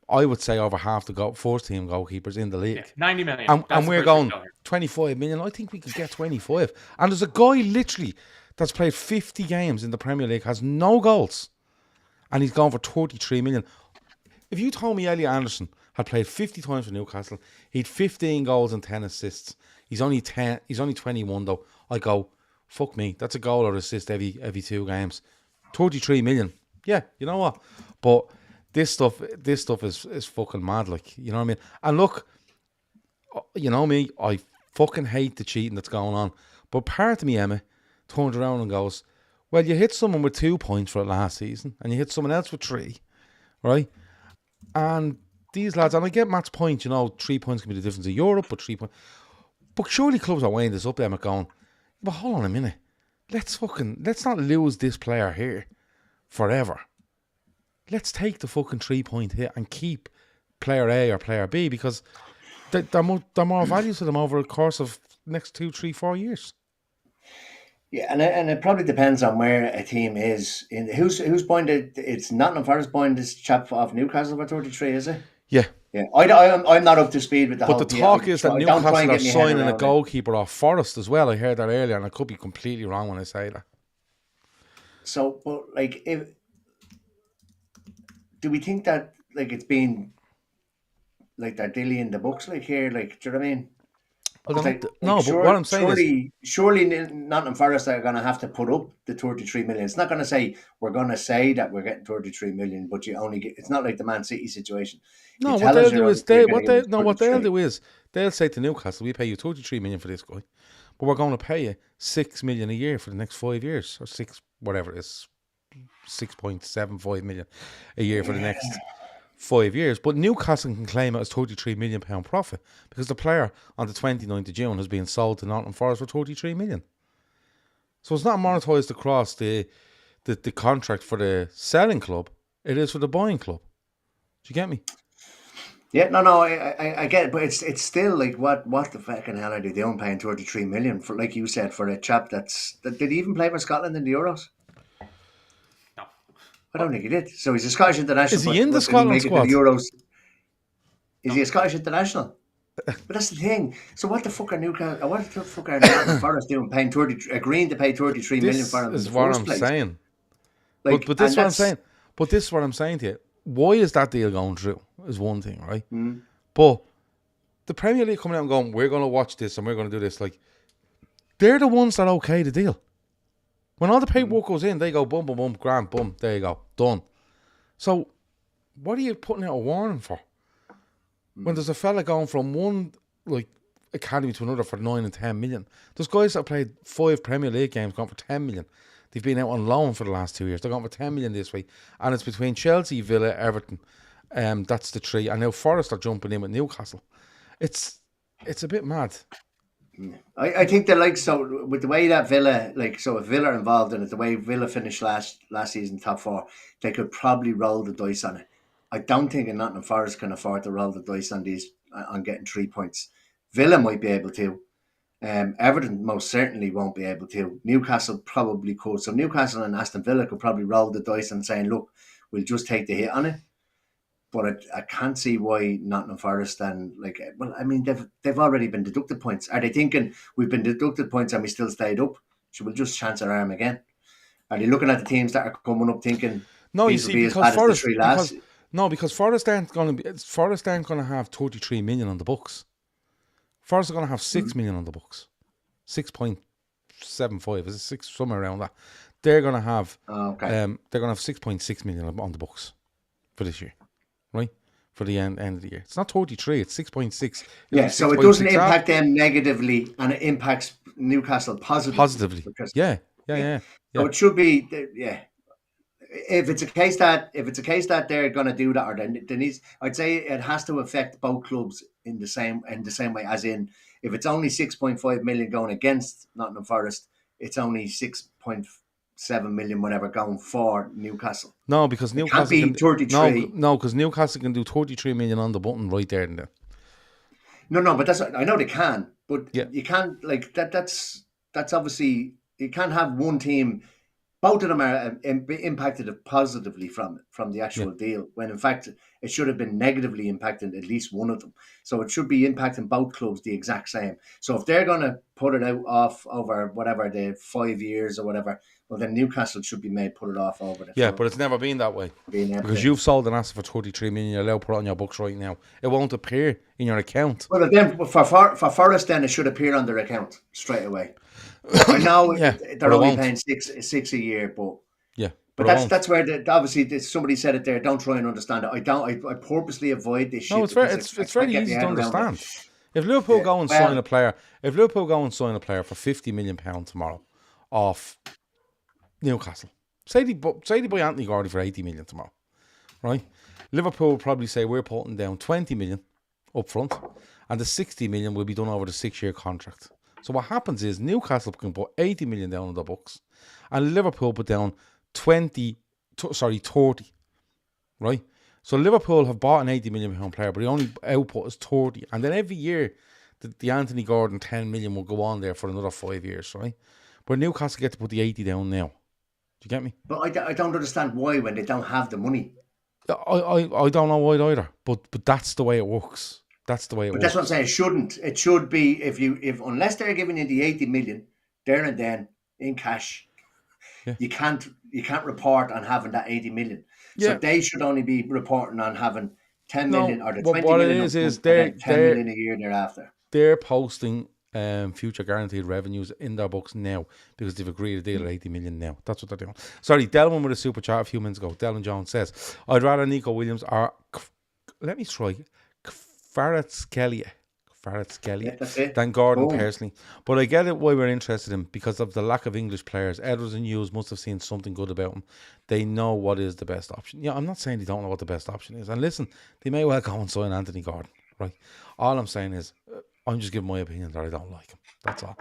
Speaker 1: I would say, over half the first team goalkeepers in the league.
Speaker 3: Yeah, 90 million.
Speaker 1: And we're going 25 million. I think we could get 25. And there's a guy literally that's played 50 games in the Premier League, has no goals, and he's gone for 33 million. If you told me Elliot Anderson had played 50 times for Newcastle, he'd 15 goals and 10 assists. He's only 21 though. I go, fuck me, that's a goal or assist every 2 games. 33 million. Yeah, you know what? But this stuff is fucking mad, like, you know what I mean? And look, you know me, I fucking hate the cheating that's going on. But part of me, Emma, turns around and goes, well, you hit someone with 2 points for it last season, and you hit someone else with 3, right? And these lads, and I get Matt's point, 3 points can be the difference in Europe, but 3 points. But surely clubs are weighing this up, Emma, going, but hold on a minute. Let's not lose this player here forever. Let's take the fucking 3-point hit and keep player A or player B, because they're more value to them over the course of next 2, 3, 4 years.
Speaker 2: Yeah, and it probably depends on where a team is. In who's pointed? It's Nottingham Forest pointed this chap off Newcastle for 33, is it?
Speaker 1: Yeah.
Speaker 2: Yeah, I'm not up to speed with the whole.
Speaker 1: But the talk is that Newcastle are signing a
Speaker 2: it.
Speaker 1: goalkeeper off Forest as well. I heard that earlier, and I could be completely wrong when I say that.
Speaker 2: So, but like, do we think that like it's been like they're dillying the books like here? Like, do you know what I mean?
Speaker 1: Well, but what I'm saying is,
Speaker 2: surely Nottingham Forest are going to have to put up the 33 million. It's not going to say we're going to say that we're getting 33 million, but you only get. It's not like the Man City situation.
Speaker 1: No, what they'll do is they'll say to Newcastle, we pay you 33 million for this guy, but we're going to pay you 6 million a year for the next 5 years, or 6 whatever it is, 6.75 million a year for the next 5 years. But Newcastle can claim it as £33 million profit because the player on the 29th of June has been sold to Nottingham Forest for 33 million. So it's not monetised across the contract for the selling club, it is for the buying club. Do you get me?
Speaker 2: Yeah, no, I get it, but it's still like what the fucking hell are they doing paying 33 million for, like you said, for a chap that did he even play for Scotland in the Euros?
Speaker 3: No,
Speaker 2: I don't think he did. So he's a Scottish international.
Speaker 1: Is he in the Scotland squad?
Speaker 2: The Euros? Is he a Scottish international? But that's the thing. So what the fuck are Newcastle? What the fuck are Nottingham Forest doing paying agreeing to pay 33 million for him?
Speaker 1: This is what I'm saying. Like, but this is what I'm saying. But this is what I'm saying to you. Why is that deal going through? Is one thing, right?
Speaker 2: Mm.
Speaker 1: But the Premier League coming out and going, we're going to watch this and we're going to do this. Like, they're the ones that okay the deal. When all the paperwork goes in, they go boom, boom, boom, grand, boom. There you go, done. So, what are you putting out a warning for? When there's a fella going from one like academy to another for 9 and 10 million. There's guys that played 5 Premier League games going for 10 million. They've been out on loan for the last 2 years. They're going for 10 million this week. And it's between Chelsea, Villa, Everton. That's the 3. And now Forest are jumping in with Newcastle. It's a bit mad.
Speaker 2: I think they're like, so with the way that Villa, like, so if Villa are involved in it, the way Villa finished last season top 4, they could probably roll the dice on it. I don't think Nottingham Forest can afford to roll the dice on getting 3 points. Villa might be able to. Everton most certainly won't be able to. Newcastle probably could. So Newcastle and Aston Villa could probably roll the dice and saying, look, we'll just take the hit on it. But I can't see why Nottingham Forest and they've already been deducted points. Are they thinking we've been deducted points and we still stayed up? So we'll just chance our arm again. Are they looking at the teams that are coming up thinking
Speaker 1: no, you see, because Forest,
Speaker 2: because
Speaker 1: Forest aren't going to have 33 million on the books. Forest are going to have 6 million on the books. 6.75, is it 6, somewhere around that? They're going to have they're going to have 6.6 million on the books for this year, right? For the end of the year. It's not 33, it's 6.6.
Speaker 2: Yeah, so it doesn't impact them negatively and it impacts Newcastle positively.
Speaker 1: Yeah.
Speaker 2: So it should be, yeah. If it's a case that they're going to do that, or there needs, I'd say it has to affect both clubs in the same way. As in, if it's only 6.5 million going against Nottingham Forest, it's only 6.7 million whatever going for Newcastle.
Speaker 1: No, because Newcastle
Speaker 2: can be 33.
Speaker 1: No, because Newcastle can do 33 million on the button right there and there.
Speaker 2: No, but I know they can. But
Speaker 1: Yeah.
Speaker 2: you can't like that. That's obviously you can't have one team. Both of them are impacted positively from the
Speaker 1: Yeah.
Speaker 2: actual deal, when in fact it should have been negatively impacting at least one of them. So it should be impacting both clubs the exact same. So if they're going to put it out off over whatever the 5 years or whatever, well then Newcastle should be made put it off over the
Speaker 1: Yeah, but it's never been that way.
Speaker 2: being
Speaker 1: Because
Speaker 2: empty.
Speaker 1: you've sold an asset for 33 million, you're allowed to put it on your books right now. It won't appear in your account.
Speaker 2: Well, then for Forest, then it should appear on their account straight away. I know
Speaker 1: Yeah,
Speaker 2: they're
Speaker 1: but it
Speaker 2: only
Speaker 1: won't.
Speaker 2: paying six a year, but
Speaker 1: Yeah,
Speaker 2: but
Speaker 1: but it won't.
Speaker 2: that's where obviously somebody said it there. Don't try and understand it. I purposely avoid this shit.
Speaker 1: No, it's very,
Speaker 2: because I
Speaker 1: it's very
Speaker 2: can't get
Speaker 1: easy
Speaker 2: my
Speaker 1: to
Speaker 2: head around it.
Speaker 1: understand. If Liverpool
Speaker 2: Yeah,
Speaker 1: go and
Speaker 2: well-
Speaker 1: sign a player, for £50 million tomorrow off Newcastle, say they buy Anthony Gordon for 80 million tomorrow, right? Liverpool will probably say we're putting down 20 million up front, and the 60 million will be done over the 6-year contract. So what happens is Newcastle can put 80 million down on the books, and Liverpool put down 30, right? So Liverpool have bought an 80 million pound player, but the only output is 30, and then every year the Anthony Gordon 10 million will go on there for another 5 years, right? But Newcastle get to put the 80 down now. Do you get me?
Speaker 2: But I don't understand why when they don't have the money.
Speaker 1: I don't know why either, but that's the way it works. That's the way it
Speaker 2: But
Speaker 1: works.
Speaker 2: that's what I'm saying. It shouldn't. It should be if unless they're giving you the 80 million there and then in cash,
Speaker 1: Yeah.
Speaker 2: you can't report on having that 80 million. So
Speaker 1: Yeah.
Speaker 2: they should only be reporting on having 10
Speaker 1: No,
Speaker 2: million or the
Speaker 1: but
Speaker 2: 20
Speaker 1: what it
Speaker 2: million
Speaker 1: is
Speaker 2: up
Speaker 1: is
Speaker 2: front and then 10
Speaker 1: they're-
Speaker 2: million a year thereafter.
Speaker 1: They're posting future guaranteed revenues in their books now because they've agreed a deal at 80 million now. That's what they're doing. Sorry, Delvin with a super chat a few minutes ago. Delvin Jones says, I'd rather Nico Williams or Kvaratskhelia
Speaker 2: Yeah, that's it.
Speaker 1: than Gordon
Speaker 2: Boom.
Speaker 1: personally. But I get it why we're interested in him because of the lack of English players. Edwards and Hughes must have seen something good about him. They know what is the best option. Yeah, I'm not saying they don't know what the best option is. And listen, they may well go and sign Anthony Gordon, right? All I'm saying is I'm just giving my opinion that I don't like him. That's all.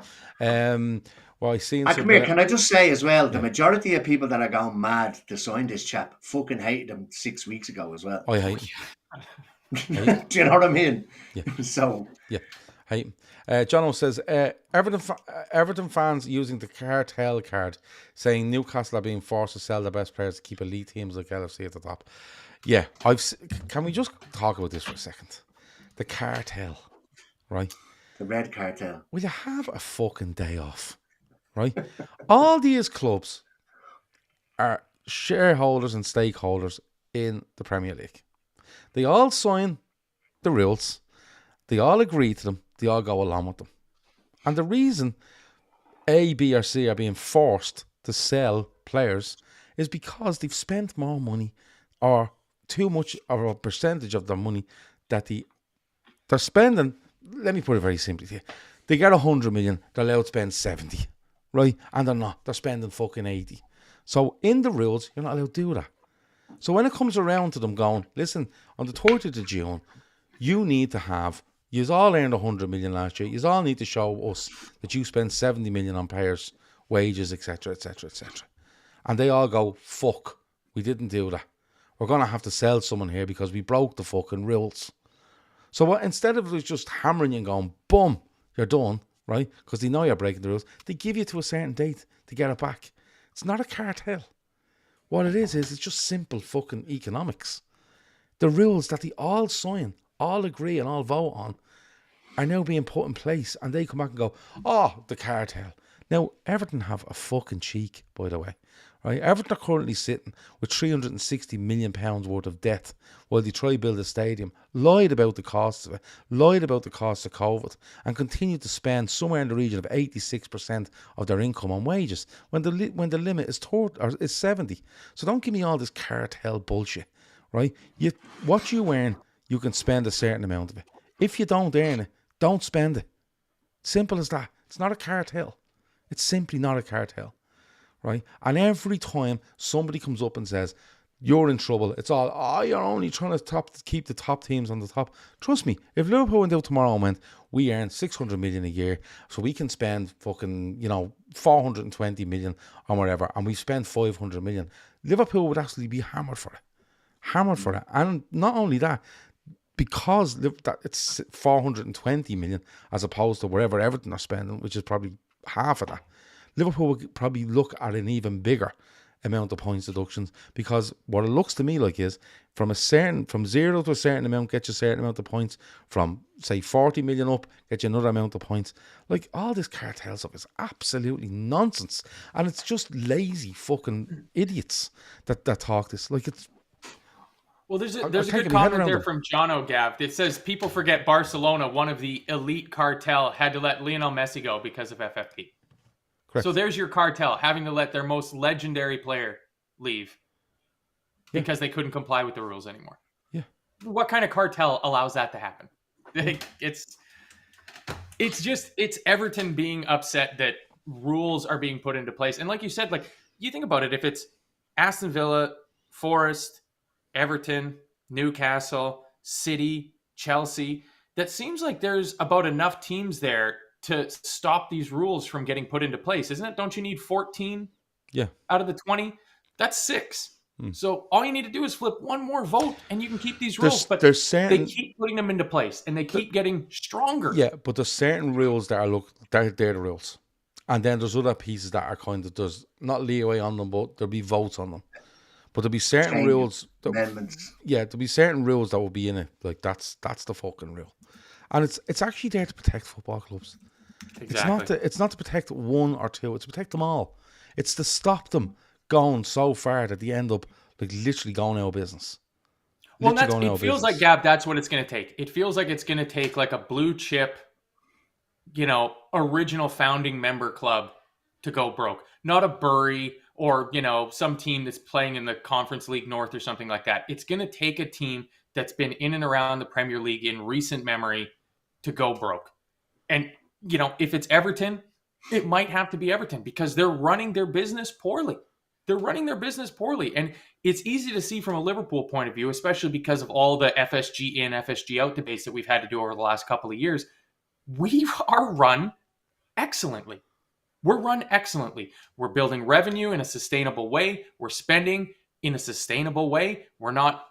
Speaker 1: Well, I seen.
Speaker 2: Come here, can I just say as well, the majority of people that are going mad to sign this chap fucking hated him 6 weeks ago as well.
Speaker 1: I hate him.
Speaker 2: Do you know what I mean?
Speaker 1: Yeah.
Speaker 2: So
Speaker 1: Yeah, hate him. Jono says Everton fans using the cartel card, saying Newcastle are being forced to sell their best players to keep elite teams like LFC at the top. Yeah, can we just talk about this for a second? The cartel, right?
Speaker 2: the red cartel.
Speaker 1: Will you have a fucking day off, right? All these clubs are shareholders and stakeholders in the Premier League. They all sign the rules. They all agree to them. They all go along with them. And the reason A, B, or C are being forced to sell players is because they've spent more money or too much of a percentage of their money that they're spending. Let me put it very simply to you. They get 100 million, they're allowed to spend 70, right? And they're not. They're spending fucking 80. So in the rules, you're not allowed to do that. So when it comes around to them going, listen, on the 30th of June, you need to have, you all earned 100 million last year, you all need to show us that you spent 70 million on players' wages, etc., etc., etc. And they all go, fuck, we didn't do that. We're going to have to sell someone here because we broke the fucking rules. So what, instead of just hammering you and going, boom, you're done, right? Because they know you're breaking the rules, they give you to a certain date to get it back. It's not a cartel. What it is it's just simple fucking economics. The rules that they all sign, all agree and all vote on are now being put in place, and they come back and go, oh, the cartel. Now, Everton have a fucking cheek, by the way. Right? Everton are currently sitting with £360 million worth of debt while they try to build a stadium, lied about the costs of it, lied about the costs of COVID, and continue to spend somewhere in the region of 86% of their income on wages when the limit is 30, or is 70. So don't give me all this cartel bullshit, right? What you earn, you can spend a certain amount of it. If you don't earn it, don't spend it. Simple as that. It's not a cartel. It's simply not a cartel. Right? And every time somebody comes up and says, you're in trouble, it's all, you're only trying to keep the top teams on the top. Trust me, if Liverpool went out tomorrow and went, we earn 600 million a year, so we can spend fucking, 420 million or whatever, and we spend 500 million, Liverpool would actually be hammered for it. And not only that, because it's 420 million as opposed to wherever Everton are spending, which is probably half of that. Liverpool would probably look at an even bigger amount of points deductions, because what it looks to me like is from 0 to a certain amount, get you a certain amount of points. From say 40 million up, get you another amount of points. Like, all this cartel stuff is absolutely nonsense, and it's just lazy fucking idiots that talk this. Like, it's
Speaker 3: well, there's a good comment there from John O'Gav that says people forget Barcelona, one of the elite cartel, had to let Lionel Messi go because of FFP. Correct. So there's your cartel, having to let their most legendary player leave because they couldn't comply with the rules anymore.
Speaker 1: Yeah.
Speaker 3: What kind of cartel allows that to happen? It's Everton being upset that rules are being put into place. And like you said, like, you think about it, if it's Aston Villa, Forest, Everton, Newcastle, City, Chelsea, that seems like there's about enough teams there to stop these rules from getting put into place, isn't it? Don't you need 14 out of the 20? That's 6. So all you need to do is flip one more vote and you can keep these rules. But they keep putting them into place and they keep getting stronger.
Speaker 1: Yeah, but there's certain rules that they're the rules. And then there's other pieces that are kind of, there's not leeway on them, but there'll be votes on them. But there'll be certain rules.
Speaker 2: Amendments.
Speaker 1: Yeah, there'll be certain rules that will be in it. Like, that's the fucking rule. And it's actually there to protect football clubs.
Speaker 3: Exactly.
Speaker 1: It's not to protect one or two. It's to protect them all. It's to stop them going so far that they end up like literally going out of business.
Speaker 3: Well, it feels like, Gab, that's what it's going to take. It feels like it's going to take like a blue chip, original founding member club to go broke. Not a Bury or, some team that's playing in the Conference League North or something like that. It's going to take a team that's been in and around the Premier League in recent memory to go broke. And if it's Everton, it might have to be Everton because they're running their business poorly. And it's easy to see from a Liverpool point of view, especially because of all the FSG in, FSG out debates that we've had to do over the last couple of years. We are run excellently. We're building revenue in a sustainable way. We're spending in a sustainable way. We're not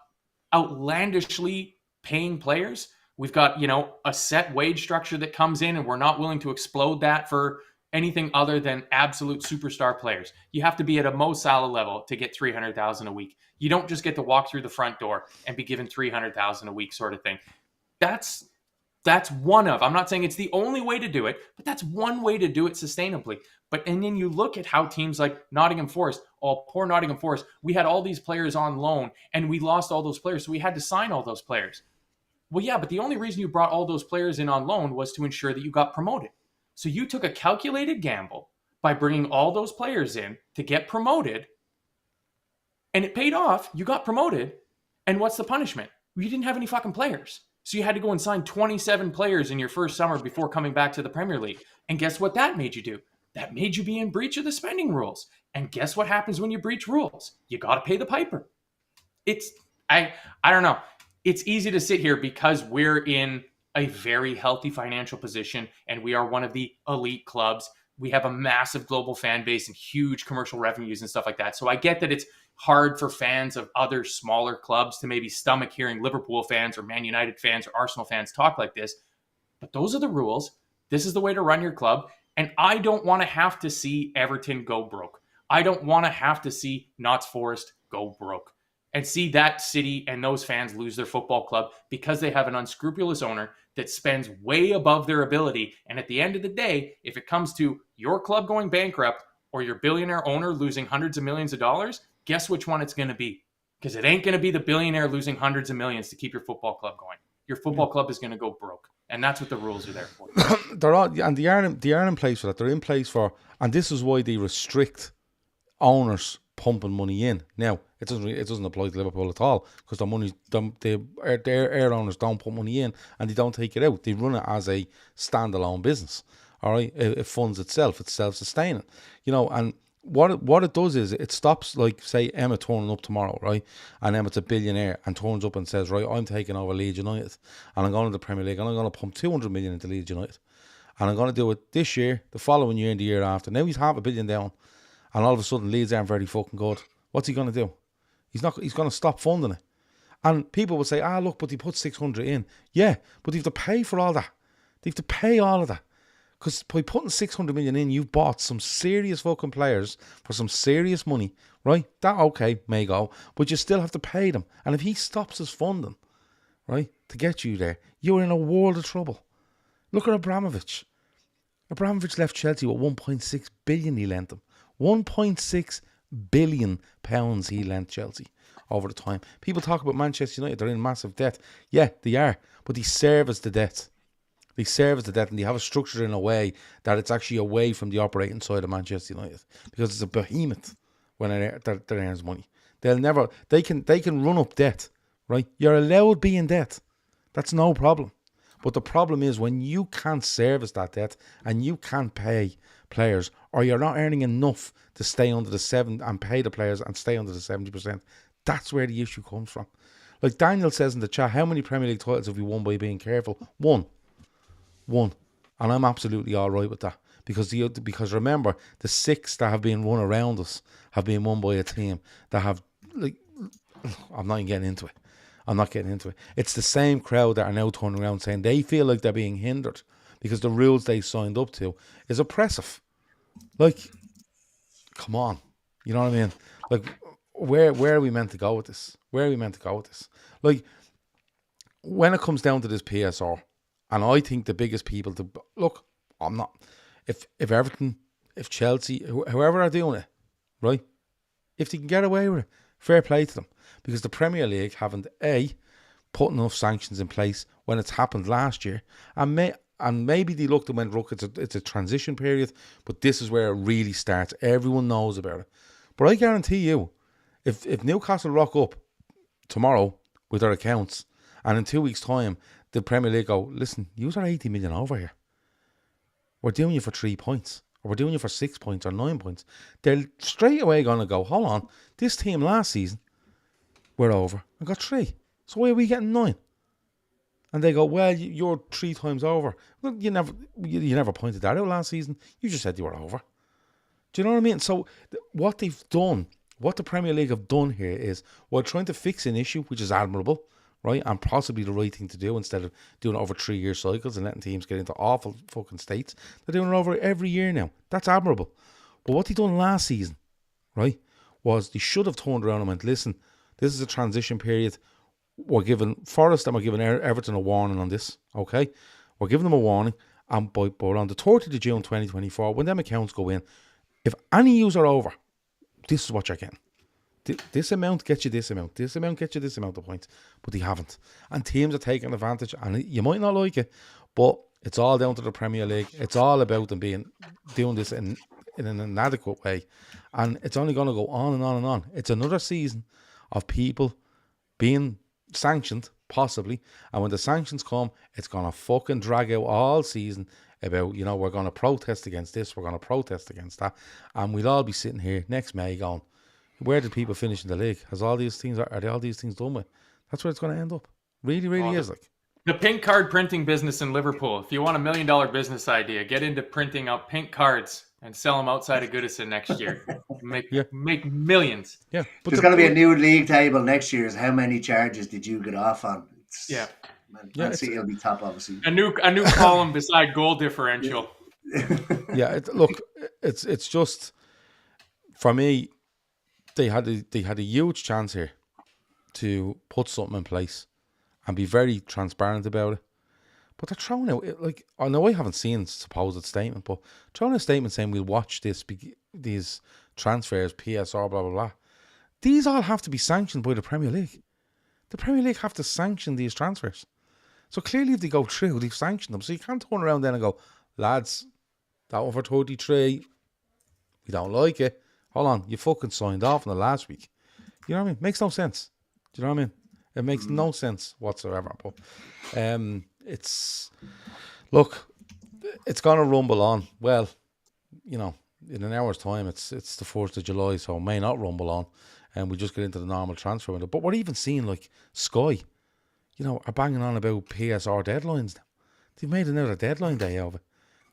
Speaker 3: outlandishly paying players. We've got, a set wage structure that comes in, and we're not willing to explode that for anything other than absolute superstar players. You have to be at a Mo Salah level to get $300,000 a week. You don't just get to walk through the front door and be given $300,000 a week sort of thing. That's one of, I'm not saying it's the only way to do it, but that's one way to do it sustainably. And then you look at how teams like Nottingham Forest, poor Nottingham Forest, we had all these players on loan and we lost all those players. So we had to sign all those players. Well, yeah, but the only reason you brought all those players in on loan was to ensure that you got promoted. So you took a calculated gamble by bringing all those players in to get promoted, and it paid off. You got promoted, and what's the punishment? You didn't have any fucking players. So you had to go and sign 27 players in your first summer before coming back to the Premier League. And guess what that made you do? That made you be in breach of the spending rules. And guess what happens when you breach rules? You got to pay the piper. I don't know. It's easy to sit here because we're in a very healthy financial position and we are one of the elite clubs. We have a massive global fan base and huge commercial revenues and stuff like that. So I get that it's hard for fans of other smaller clubs to maybe stomach hearing Liverpool fans or Man United fans or Arsenal fans talk like this. But those are the rules. This is the way to run your club. And I don't want to have to see Everton go broke. I don't want to have to see Notts Forest go broke and see that city and those fans lose their football club because they have an unscrupulous owner that spends way above their ability. And at the end of the day, if it comes to your club going bankrupt or your billionaire owner losing hundreds of millions of dollars, guess which one it's going to be? Because it ain't going to be the billionaire losing hundreds of millions to keep your football club going. Your football club is going to go broke. And that's what the rules are there for.
Speaker 1: They are in place for that. They're in place for, and this is why they restrict owners pumping money in. Now, it doesn't apply to Liverpool at all because their owners don't put money in and they don't take it out. They run it as a standalone business. All right, it funds itself. It's self-sustaining. And what it does is it stops, like, say, Emmet turning up tomorrow, right? And Emmet's a billionaire and turns up and says, right, I'm taking over Leeds United and I'm going to the Premier League and I'm going to pump 200 million into Leeds United. And I'm going to do it this year, the following year and the year after. Now he's $500 million down and all of a sudden Leeds aren't very fucking good. What's he going to do? He's going to stop funding it. And people will say, look, but they put 600 in. Yeah, but they have to pay for all that. They have to pay all of that. Because by putting 600 million in, you've bought some serious fucking players for some serious money, right? That, okay, may go, but you still have to pay them. And if he stops his funding, right, to get you there, you're in a world of trouble. Look at Abramovich. Abramovich left Chelsea with 1.6 billion he lent them. 1.6 billion pounds he lent Chelsea over the time. People talk about Manchester United, they're in massive debt. Yeah, they are, but they service the debt. They service the debt, and they have a structure in a way that it's actually away from the operating side of Manchester United, because it's a behemoth when that earns money. They can run up debt, right? You're allowed to be in debt. That's no problem. But the problem is when you can't service that debt and you can't pay players, or you're not earning enough to stay under the 7 and pay the players and stay under the 70%. That's where the issue comes from. Like Daniel says in the chat, how many Premier League titles have we won by being careful? One. And I'm absolutely all right with that. Because remember, the 6 that have been run around us have been won by a team that have, like, I'm not even getting into it. I'm not getting into it. It's the same crowd that are now turning around saying they feel like they're being hindered because the rules they signed up to is oppressive. Like, come on. You know what I mean? Like, where are we meant to go with this? Like, when it comes down to this PSR, and I think the biggest people to look, I'm not. If Everton, if Chelsea, whoever are doing it, right? If they can get away with it, fair play to them, because the Premier League haven't put enough sanctions in place when it's happened last year, and maybe they looked and went, look, it's a transition period, but this is where it really starts. Everyone knows about it, but I guarantee you, if Newcastle rock up tomorrow with their accounts, and in 2 weeks' time, the Premier League go, listen, you are 80 million over here. We're doing you for 3 points, or we're doing you for 6 points or 9 points. They're straight away going to go, hold on, this team last season, we're over and got 3. So why are we getting 9? And they go, well, you're 3 times over. Well, you never pointed that out last season. You just said you were over. Do you know what I mean? So what they've done, what the Premier League have done here is, while trying to fix an issue, which is admirable, right, and possibly the right thing to do instead of doing it over 3-year cycles and letting teams get into awful fucking states, they're doing it over every year now. That's admirable. But what they done last season, right, was they should have turned around and went, listen, this is a transition period. We're giving Forest and we're giving Everton a warning on this, okay? We're giving them a warning, and but on the 30th of June 2024, when them accounts go in, if any use are over, this is what you're getting. This amount gets you this amount. This amount gets you this amount of points. But they haven't. And teams are taking advantage. And you might not like it, but it's all down to the Premier League. It's all about them doing this in an inadequate way. And it's only going to go on and on and on. It's another season of people being sanctioned, possibly. And when the sanctions come, it's going to fucking drag out all season about, we're going to protest against this, we're going to protest against that. And we'll all be sitting here next May going, where did people finish in the league? Are all these things done with? That's where it's going to end up. Really, really is. Like
Speaker 3: the pink card printing business in Liverpool. If you want $1 million business idea, get into printing out pink cards and sell them outside of Goodison next year. Make millions.
Speaker 1: Yeah,
Speaker 2: but there's going to be a new league table next year. Is how many charges did you get off on? Man City will be top, obviously.
Speaker 3: A new column beside goal differential.
Speaker 1: Yeah, it's just, for me, they had a huge chance here to put something in place and be very transparent about it. But they're throwing out, like, I know I haven't seen supposed statement, but throwing a statement saying we'll watch these transfers, PSR, blah, blah, blah. These all have to be sanctioned by the Premier League. The Premier League have to sanction these transfers. So clearly if they go through, they've sanctioned them. So you can't turn around then and go, lads, that one for 33, we don't like it. Hold on, you fucking signed off on the last week. You know what I mean? Makes no sense. Do you know what I mean? It makes no sense whatsoever. But it's gonna rumble on. Well, in an hour's time, it's the 4th of July, so it may not rumble on, and we just get into the normal transfer window. But we're even seeing like Sky, are banging on about PSR deadlines now. They've made another deadline day of it.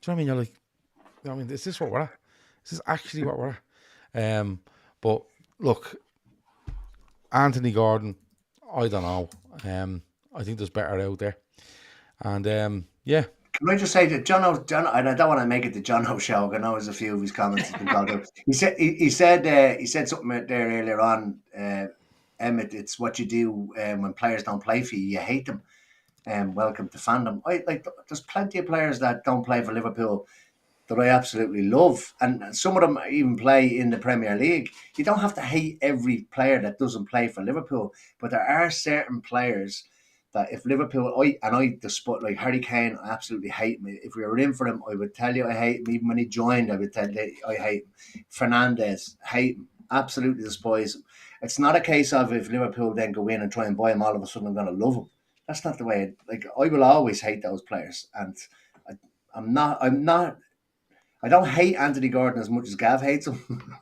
Speaker 1: Do you know what I mean? You're like, is this what we're at? Is this actually what we're at? But look, Anthony Gordon, I don't know. I think there's better out there. And yeah.
Speaker 2: Can I just say that John, and I don't want to make it the John O show. I know there's a few of his comments has been called out. He said something there earlier on. Emmett, it's what you do when players don't play for you. You hate them. Welcome to fandom. There's plenty of players that don't play for Liverpool that I absolutely love, and some of them even play in the Premier League. You don't have to hate every player that doesn't play for Liverpool, but there are certain players that if Liverpool, I despite like Harry Kane, I absolutely hate him. If we were in for him, I would tell you I hate him. Even when he joined, I would tell you I hate him. Fernandes, hate him. Absolutely despise him. It's not a case of if Liverpool then go in and try and buy him, all of a sudden I'm going to love him. That's not the way. I will always hate those players, and I'm not. I don't hate Anthony Gordon as much as Gav hates him,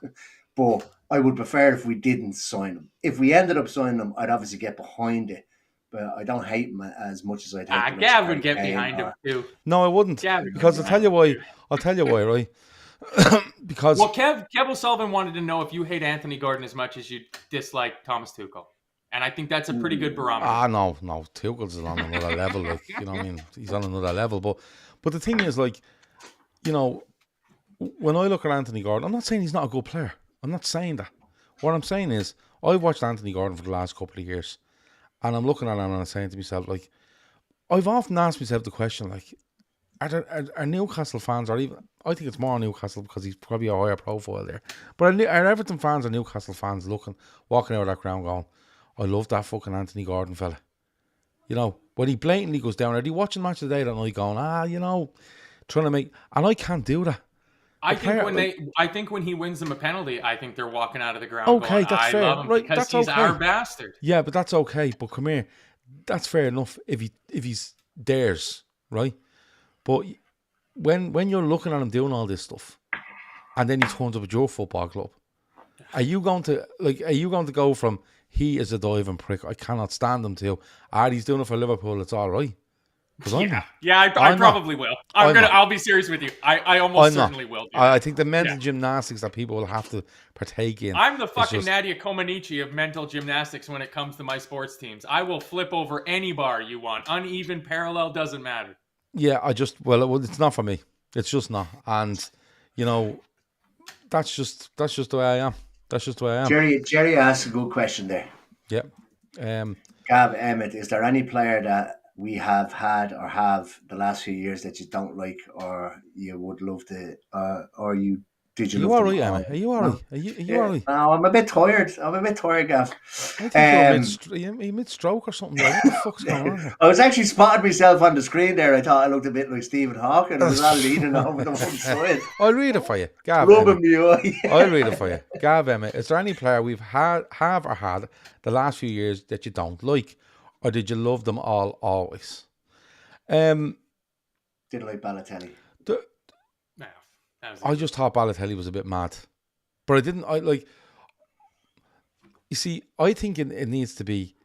Speaker 2: but I would prefer if we didn't sign him. If we ended up signing him, I'd obviously get behind it. But I don't hate him as much as I'd hate him.
Speaker 3: Gav would get behind him too.
Speaker 1: No, I wouldn't. Because I'll tell you why. Right? Because
Speaker 3: Kev O'Sullivan wanted to know if you hate Anthony Gordon as much as you dislike Thomas Tuchel. And I think that's a pretty good barometer.
Speaker 1: No. Tuchel's on another level. Like, you know what I mean? He's on another level. But the thing is, like, you know, when I look at Anthony Gordon, I'm not saying he's not a good player. I'm not saying that. What I'm saying is, I've watched Anthony Gordon for the last couple of years, and I'm looking at him and I'm saying to myself, like, I've often asked myself the question, like, are Newcastle fans, or even, I think it's more Newcastle because he's probably a higher profile there, but are Everton fans or Newcastle fans walking out of that ground going, I love that fucking Anthony Gordon fella. You know, when he blatantly goes down, are they watching Match of the Day that night going, you know, trying to make, and I can't do that.
Speaker 3: I think when he wins them a penalty, I think they're walking out of the ground.
Speaker 1: Okay,
Speaker 3: going,
Speaker 1: that's fair.
Speaker 3: Love him
Speaker 1: right,
Speaker 3: because
Speaker 1: that's
Speaker 3: he's
Speaker 1: okay.
Speaker 3: our bastard.
Speaker 1: Yeah, but that's okay. But come here, that's fair enough if he's theirs, right? But when you're looking at him doing all this stuff, and then he turns up at your football club, are you going to go from he is a diving prick, I cannot stand him, to he's doing it for Liverpool, it's all right?
Speaker 3: I probably will. I'll be serious with you. I almost certainly will.
Speaker 1: I think the mental gymnastics that people will have to partake in.
Speaker 3: I'm the fucking Nadia Comaneci of mental gymnastics when it comes to my sports teams. I will flip over any bar you want. Uneven, parallel, doesn't matter.
Speaker 1: Yeah, it's not for me. It's just not. And, you know, that's just the way I am. That's just the way I am.
Speaker 2: Jerry asked a good question there.
Speaker 1: Yeah.
Speaker 2: Gav, Emmett, is there any player that we have had or have the last few years that you don't like, or you would love to, or you did you? Are you
Speaker 1: all right, Emma? Are you all right? Are you all right?
Speaker 2: No, I'm a bit tired, Gav.
Speaker 1: I think you're mid-stroke or something. What the fuck's going on here?
Speaker 2: I was actually spotting myself on the screen there. I thought I looked a bit like Stephen Hawking. There was a lot of leaning over the one side.
Speaker 1: I'll read it for you, Gav.
Speaker 2: Rubbing me eye.
Speaker 1: I'll read it for you, Gav. Emma, is there any player we've had the last few years that you don't like? Or did you love them all always?
Speaker 2: Didn't like Balotelli.
Speaker 1: I just thought Balotelli was a bit mad. But I didn't, you see, I think it needs to be,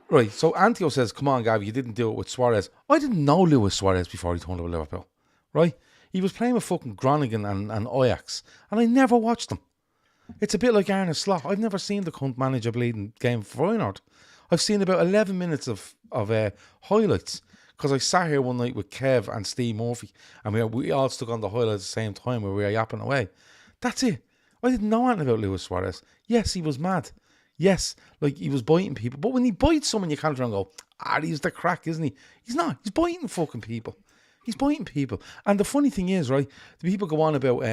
Speaker 1: right, so Antio says, come on, Gav, you didn't do it with Suarez. I didn't know Luis Suarez before he turned over Liverpool, right? He was playing with fucking Groningen and Ajax, and I never watched him. It's a bit like Arne Slot. I've never seen the cunt manage a bleeding game for Feyenoord. I've seen about 11 minutes of highlights because I sat here one night with Kev and Steve Murphy and we all stuck on the highlights at the same time where we were yapping away. That's it. I didn't know anything about Luis Suarez. Yes, he was mad. Yes, like he was biting people. But when he bites someone, you can't turn and go, he's the crack, isn't he? He's not. He's biting fucking people. He's biting people. And the funny thing is, right, the people go on about,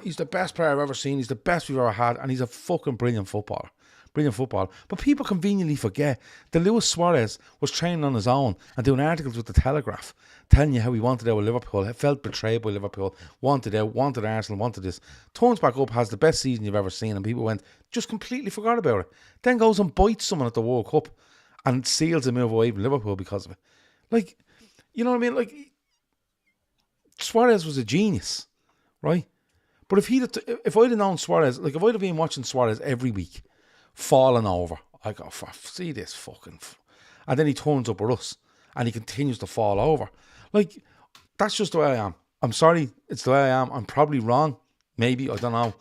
Speaker 1: he's the best player I've ever seen. He's the best we've ever had. And he's a fucking brilliant footballer. Brilliant football. But people conveniently forget that Luis Suarez was training on his own and doing articles with the Telegraph telling you how he wanted out with Liverpool, felt betrayed by Liverpool, wanted out, wanted Arsenal, wanted this. Turns back up, has the best season you've ever seen, and people went, just completely forgot about it. Then goes and bites someone at the World Cup and seals a move away from Liverpool because of it. Like, you know what I mean? Like, Suarez was a genius, right? But if I'd have known Suarez, like if I'd have been watching Suarez every week, falling over, I go, see this fucking... And then he turns up with us and he continues to fall over. Like, that's just the way I am. I'm sorry, it's the way I am. I'm probably wrong. Maybe, I don't know.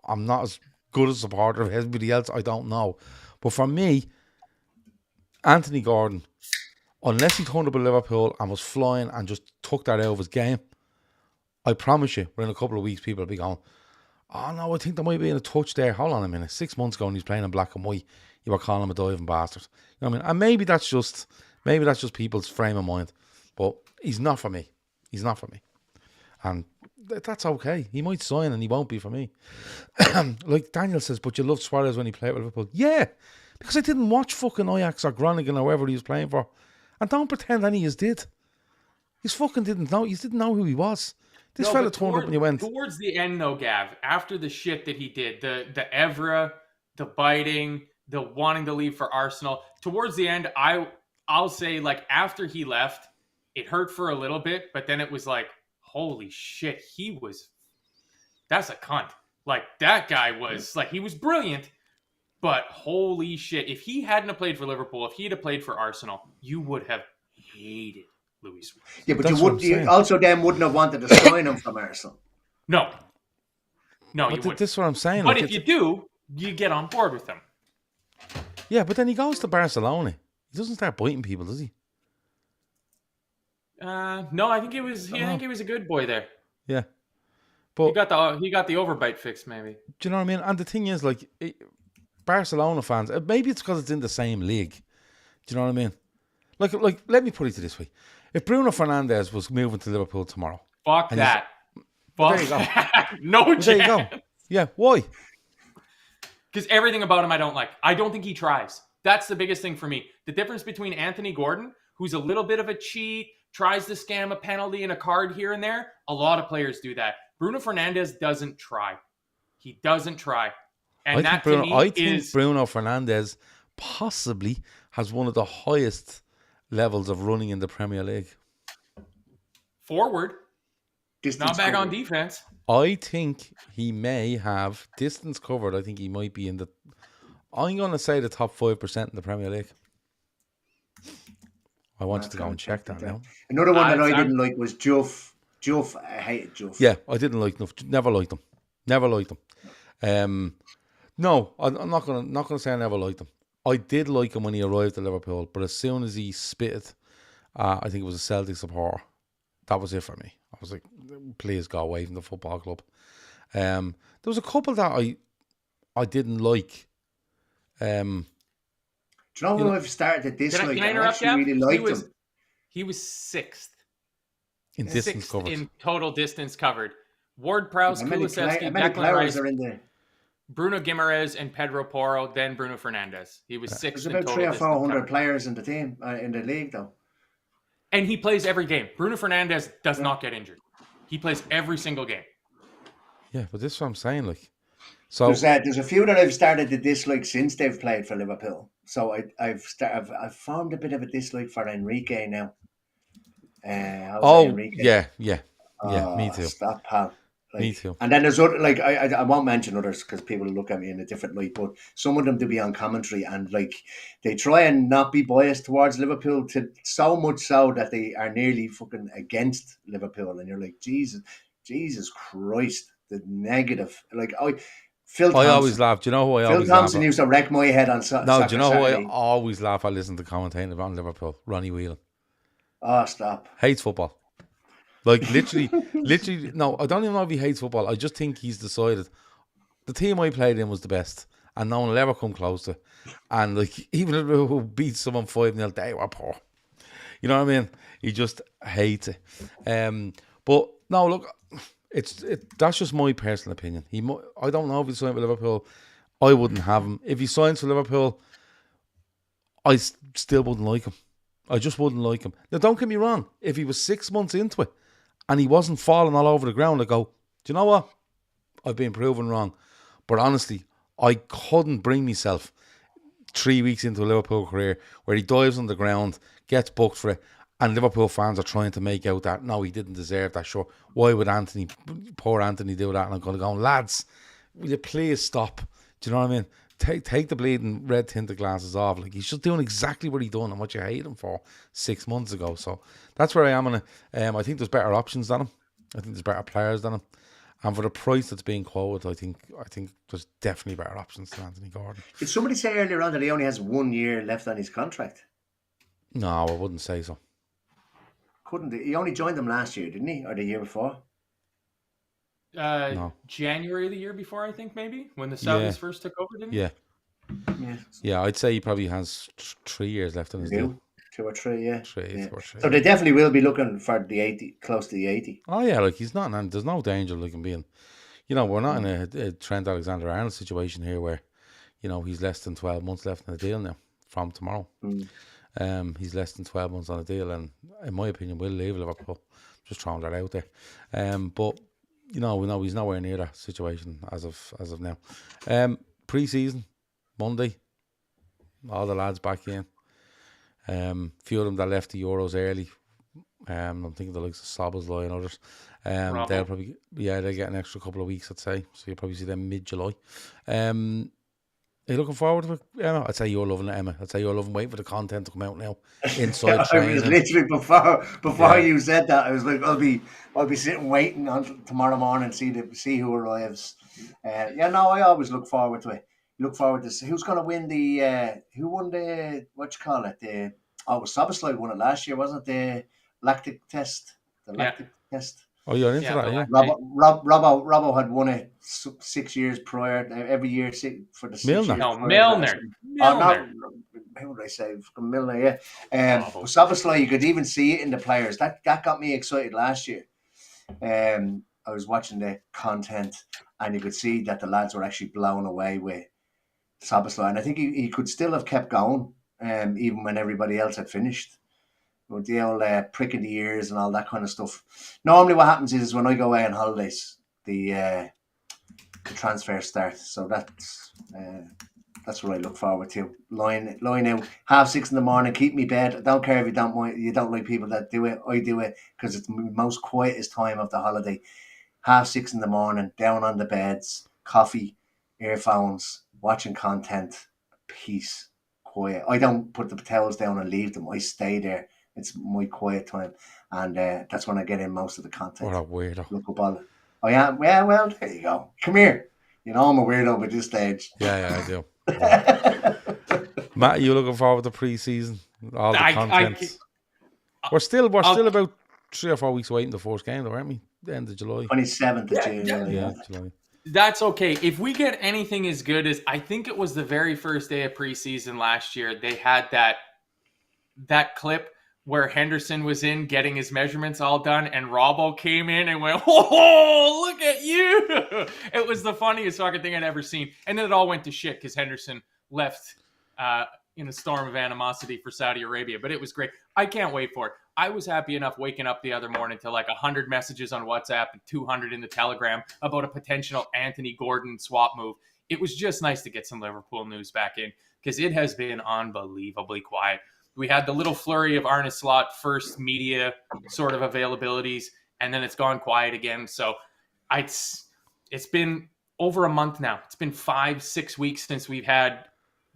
Speaker 1: I'm not as good a supporter of everybody else, I don't know. But for me, Anthony Gordon, unless he turned up at Liverpool and was flying and just took that out of his game, I promise you, within a couple of weeks, people will be going, oh no, I think there might be a touch there. Hold on a minute. 6 months ago when he's playing in black and white, you were calling him a diving bastard. You know what I mean? And maybe that's just people's frame of mind. But he's not for me. He's not for me. And that's okay. He might sign and he won't be for me. Like Daniel says, but you loved Suarez when he played with Liverpool. Yeah, because I didn't watch fucking Ajax or Groningen or whoever he was playing for. And don't pretend any of us did. You fucking didn't know. You didn't know who he was. This fella turned up and you went.
Speaker 3: Towards the end, though, Gav, after the shit that he did, the Evra, the biting, the wanting to leave for Arsenal, towards the end, I'll say, like, after he left, it hurt for a little bit, but then it was like, holy shit, that's a cunt. Like, that guy was, like, he was brilliant, but holy shit, if he hadn't have played for Liverpool, if he had played for Arsenal, you would have hated Luis Suarez.
Speaker 2: Yeah, but you also then wouldn't have wanted to sign him from Arsenal.
Speaker 3: No, you wouldn't.
Speaker 1: This is what I'm saying.
Speaker 3: But if you do, you get on board with him.
Speaker 1: Yeah, but then he goes to Barcelona. He doesn't start biting people, does he?
Speaker 3: No, I think he was a good boy there.
Speaker 1: Yeah, but
Speaker 3: he got the overbite fixed, maybe.
Speaker 1: Do you know what I mean? And the thing is, like, Barcelona fans, maybe it's because it's in the same league. Do you know what I mean? Like, let me put it this way: if Bruno Fernandes was moving to Liverpool tomorrow,
Speaker 3: fuck that. Fuck
Speaker 1: there you go.
Speaker 3: that. No chance.
Speaker 1: There you go. Yeah, why?
Speaker 3: Because everything about him I don't like. I don't think he tries. That's the biggest thing for me. The difference between Anthony Gordon, who's a little bit of a cheat, tries to scam a penalty and a card here and there. A lot of players do that. Bruno Fernandes doesn't try. He doesn't try. And I think
Speaker 1: Bruno Fernandes possibly has one of the highest levels of running in the Premier League.
Speaker 3: Forward. Not back on defense.
Speaker 1: I think he may have distance covered. I think he might be in I'm going to say the top 5% in the Premier League. I want you to go and check that now.
Speaker 2: Another one that I didn't like was Juff. I hated Juff.
Speaker 1: Yeah, I didn't like him. Never liked him. No, I'm not gonna say I never liked him. I did like him when he arrived at Liverpool, but as soon as he spitted, I think it was a Celtic supporter. That was it for me. I was like, please go away from the football club. There was a couple that I didn't like.
Speaker 2: Do you know who I've started to dislike?
Speaker 3: Can I interrupt you?
Speaker 2: Really liked him.
Speaker 3: He was sixth.
Speaker 1: In distance
Speaker 3: sixth
Speaker 1: covered.
Speaker 3: In total distance covered. Ward-Prowse, Kulusevski, Declan Rice,
Speaker 2: are in there.
Speaker 3: Bruno Guimaraes, and Pedro Porro, then Bruno Fernandes. He was sixth in
Speaker 2: total.
Speaker 3: There's
Speaker 2: about 300 or 400 players in the team, in the league, though.
Speaker 3: And he plays every game. Bruno Fernandes does not get injured. He plays every single game.
Speaker 1: Yeah, but this is what I'm saying, like. So
Speaker 2: there's a few that I've started to dislike since they've played for Liverpool. So I've formed a bit of a dislike for Enrique now.
Speaker 1: Enrique? Yeah, me too.
Speaker 2: Stop, pal. Like,
Speaker 1: me too.
Speaker 2: And then there's other, like, I won't mention others because people look at me in a different light, but some of them to be on commentary and like they try and not be biased towards Liverpool to so much so that they are nearly fucking against Liverpool, and you're like, Jesus Christ, the negative. Like Phil Thompson.
Speaker 1: I always laugh. Do you know who I always laugh?
Speaker 2: Phil Thompson used to wreck my head on Saturday.
Speaker 1: No, do you know who I always laugh? I listen to commentating about Liverpool. Ronnie Whelan.
Speaker 2: Oh, stop.
Speaker 1: Hates football. Like, literally, no, I don't even know if he hates football. I just think he's decided the team I played in was the best and no one will ever come close to. And, like, even if we beat someone 5-0, they were poor. You know what I mean? He just hates it. But, no, look, that's just my personal opinion. I don't know if he signed with Liverpool. I wouldn't have him. If he signs for Liverpool, I still wouldn't like him. I just wouldn't like him. Now, don't get me wrong. If he was 6 months into it and he wasn't falling all over the ground, I go, do you know what? I've been proven wrong. But honestly, I couldn't bring myself 3 weeks into a Liverpool career where he dives on the ground, gets booked for it, and Liverpool fans are trying to make out that, no, he didn't deserve that. Sure, why would poor Anthony do that? And I'm going to go, lads, will you please stop? Do you know what I mean? Take the bleeding red tinted glasses off. Like, he's just doing exactly what he done and what you hate him for 6 months ago. So that's where I am on it. I think there's better options than him. I think there's better players than him. And for the price that's being quoted, I think there's definitely better options than Anthony Gordon.
Speaker 2: Did somebody say earlier on that he only has 1 year left on his contract?
Speaker 1: No, I wouldn't say so.
Speaker 2: Couldn't he? He only joined them last year, didn't he? Or the year before?
Speaker 1: No.
Speaker 3: January of the year before, I think, maybe, when the Saudis first took over, didn't he?
Speaker 1: Yeah, I'd say he probably has 3 years left on his deal.
Speaker 2: 2 or 3, yeah.
Speaker 1: Three or three.
Speaker 2: So they definitely will be looking for the 80, close to the 80.
Speaker 1: Oh yeah, like he's not, and there's no danger of him being, we're not in a Trent Alexander-Arnold situation here where, he's less than 12 months left in the deal now from tomorrow. He's less than 12 months on a deal, and in my opinion, will leave Liverpool. Just throwing that out there. But we know he's nowhere near that situation as of now. Pre-season Monday, all the lads back in. Few of them that left the Euros early. I'm thinking the likes of Szoboszlai and others. They'll probably they get an extra couple of weeks, I'd say. So you'll probably see them mid-July. Are you looking forward to it, Emma? I'd say you're loving it, Emma. I'd say you're loving waiting for the content to come out now. Inside training.
Speaker 2: I was literally before you said that, I was like, I'll be sitting waiting until tomorrow morning to see who arrives. I always look forward to it. Look forward to see who's going to win who won the what you call it? It was Szoboszlai won it last year, wasn't it? The lactic test.
Speaker 1: Oh, you're into that, yeah.
Speaker 2: Robbo had won it 6 years prior, every year for the 6 years.
Speaker 3: Milner.
Speaker 2: Who would I say? Milner, yeah. Szoboszlai, you could even see it in the players. That got me excited last year. I was watching the content, and you could see that the lads were actually blown away with Szoboszlai, and I think he could still have kept going, even when everybody else had finished. With the old prick in the ears and all that kind of stuff. Normally what happens is when I go away on holidays, the transfers start. So that's what I look forward to. Lying out 6:30 in the morning, keep me bed. I don't care if you don't like people that do it. I do it because it's the most quietest time of the holiday. 6:30 in the morning, down on the beds, coffee, earphones, watching content, peace, quiet. I don't put the towels down and leave them. I stay there. It's my quiet time, and that's when I get in most of the content.
Speaker 1: What a weirdo!
Speaker 2: Look up all. Oh yeah, well, there you go. Come here. I'm a weirdo by this stage.
Speaker 1: Yeah, I do. Matt, are you looking forward to pre-season? All the content. We're still about 3 or 4 weeks away from the first game, though, aren't we? The end of July.
Speaker 2: 27th of June.
Speaker 1: Yeah, July.
Speaker 3: That's okay. If we get anything as good as, I think it was the very first day of preseason last year, they had that clip where Henderson was in getting his measurements all done, and Robbo came in and went, "Oh, look at you!" It was the funniest fucking thing I'd ever seen. And then it all went to shit because Henderson left in a storm of animosity for Saudi Arabia. But it was great. I can't wait for it. I was happy enough waking up the other morning to like 100 messages on WhatsApp and 200 in the Telegram about a potential Anthony Gordon swap move. It was just nice to get some Liverpool news back in because it has been unbelievably quiet. We had the little flurry of Arne Slot first media sort of availabilities, and then it's gone quiet again. So it's been over a month now. It's been 5-6 weeks since we've had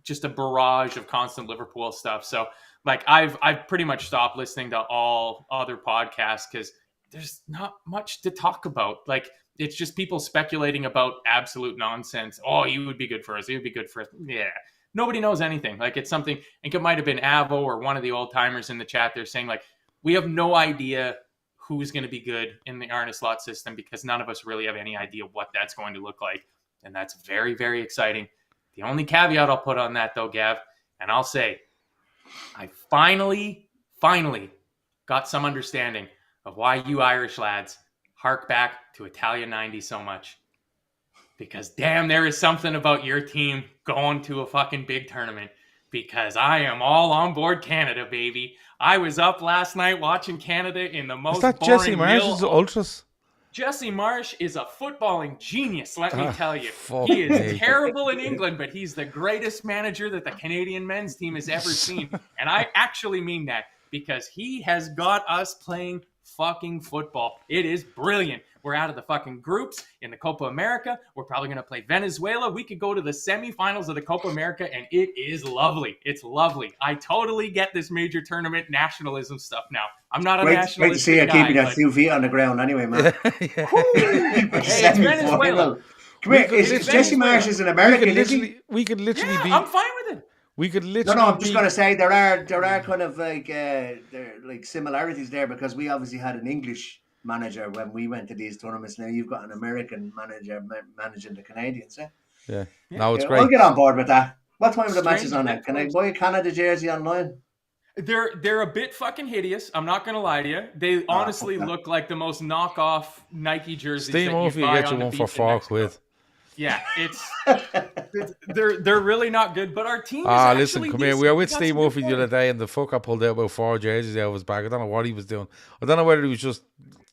Speaker 3: just a barrage of constant Liverpool stuff. So like I've pretty much stopped listening to all other podcasts because there's not much to talk about. Like it's just people speculating about absolute nonsense. Oh, you would be good for us. You would be good for us. Yeah. Nobody knows anything. Like it's something, I think it might have been Avo or one of the old timers in the chat. They're saying like, we have no idea who's going to be good in the Arne Slot system because none of us really have any idea what that's going to look like. And that's very, very exciting. The only caveat I'll put on that though, Gav, and I'll say, I finally got some understanding of why you Irish lads hark back to Italian 90 so much. Because damn, there is something about your team going to a fucking big tournament. Because I am all on board Canada, baby. I was up last night watching Canada in the most boring.
Speaker 1: Is that Jesse Marsh's Ultras?
Speaker 3: Jesse Marsh is a footballing genius, let me tell you. He is terrible in England, but he's the greatest manager that the Canadian men's team has ever seen. And I actually mean that because he has got us playing fucking football. It is brilliant. We're out of the fucking groups in the Copa America. We're probably going to play Venezuela. We could go to the semifinals of the Copa America, and it is lovely. It's lovely. I totally get this major tournament nationalism stuff now. I'm not a nationalist.
Speaker 2: Great to see you keeping your few feet on the ground anyway, man.
Speaker 3: Hey, it's Venezuela.
Speaker 2: Come here, is Jesse Marsh is an American,
Speaker 1: we could literally be...
Speaker 3: I'm fine with it.
Speaker 1: We could literally...
Speaker 2: No, I'm just going to say there are kind of like similarities there, because we obviously had an English manager when we went to these tournaments. Now you've got an American manager managing the Canadians.
Speaker 1: Yeah. No, it's great.
Speaker 2: I'll get on board with that. What time are the matches on that? Can I buy a Canada jersey online?
Speaker 3: They're a bit fucking hideous. I'm not gonna lie to you. They honestly look like the most knockoff Nike jerseys.
Speaker 1: Steve Murphy get you one for £4.
Speaker 3: Yeah, they're really not good. But our team.
Speaker 1: Listen, come here. We were with Steve Murphy the other day, and the fucker pulled out about 4 jerseys out of his bag. I don't know what he was doing. I don't know whether he was just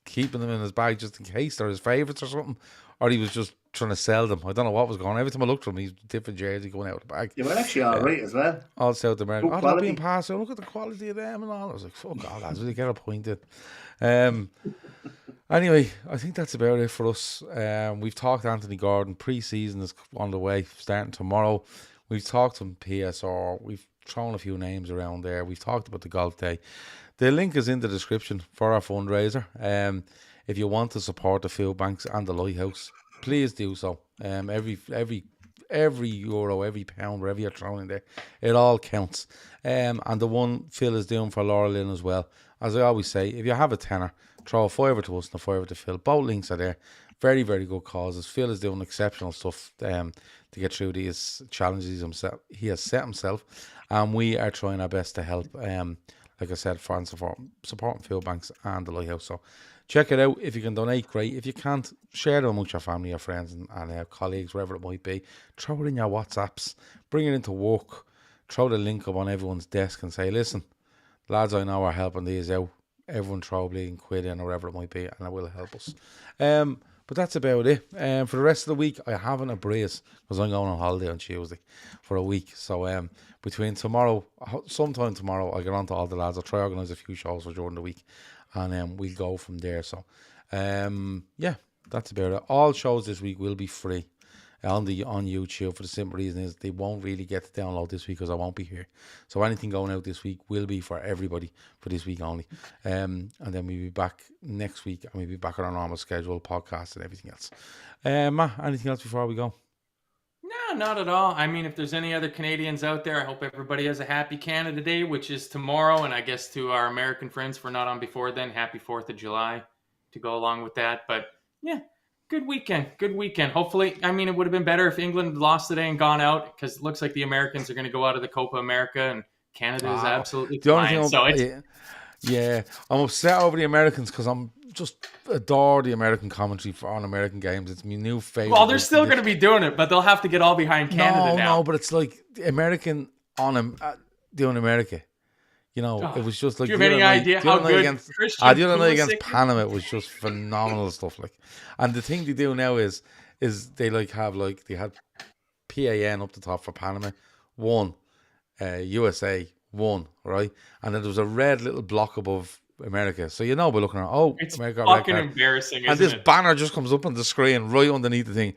Speaker 1: keeping them in his bag just in case they're his favourites or something, or he was just trying to sell them. I don't know what was going on. Every time I looked at him, he's different jersey going out of the bag.
Speaker 2: They were actually all right as well.
Speaker 1: All South American. They're being passed. Look at the quality of them and all. I was like, fuck all lads, really get a point in. Anyway, I think that's about it for us. We've talked Anthony Gordon. Pre-season is on the way, starting tomorrow. We've talked some PSR. We've thrown a few names around there. We've talked about the golf day. The link is in the description for our fundraiser. If you want to support the food banks and the Lighthouse, please do so. Every euro, every pound, wherever you're throwing in there, it all counts. And the one Phil is doing for Laura Lynn as well. As I always say, if you have a tenner, throw a fiver to us and a fiver to Phil. Both links are there. Very, very good causes. Phil is doing exceptional stuff to get through these challenges he has set himself, and we are trying our best to help. Like I said, fans supporting food banks and the Lighthouse. So check it out. If you can donate, great. If you can't, share them with your family, your friends, and colleagues, wherever it might be. Throw it in your WhatsApps. Bring it into work. Throw the link up on everyone's desk and say, listen, lads, I know are helping these out. Everyone throw a bleeding quid in or whatever it might be, and it will help us. But that's about it. For the rest of the week, I haven't a breeze because I'm going on holiday on Tuesday for a week. So between sometime tomorrow, I'll get on to all the lads. I'll try to organise a few shows for during the week, and we'll go from there. So yeah, that's about it. All shows this week will be free on YouTube, for the simple reason is they won't really get to download this week because I won't be here. So anything going out this week will be for everybody for this week only. And then we'll be back next week, and we'll be back on our normal schedule, podcast and everything else. Matt, anything else before we go?
Speaker 3: No, not at all. I mean, if there's any other Canadians out there, I hope everybody has a happy Canada Day, which is tomorrow. And I guess to our American friends, if we're not on before then, happy 4th of July to go along with that. But yeah, good weekend. Hopefully, I mean, it would have been better if England lost today and gone out, because it looks like the Americans are going to go out of the Copa America and Canada is absolutely fine.
Speaker 1: Yeah, I'm upset over the Americans because I'm just adore the American commentary on American games. It's my new favorite.
Speaker 3: Well, they're still going to be doing it, but they'll have to get all behind Canada now.
Speaker 1: No, but it's like the American on doing America. You know, it was just like.
Speaker 3: Do you have any idea how good Christian
Speaker 1: the other night against Panama, it was just phenomenal stuff. Like, and the thing they do now is they they had PAN up the top for Panama, 1, USA 1, right, and then there was a red little block above America. So we're looking at
Speaker 3: it's
Speaker 1: America,
Speaker 3: fucking embarrassing,
Speaker 1: and this banner just comes up on the screen right underneath the thing.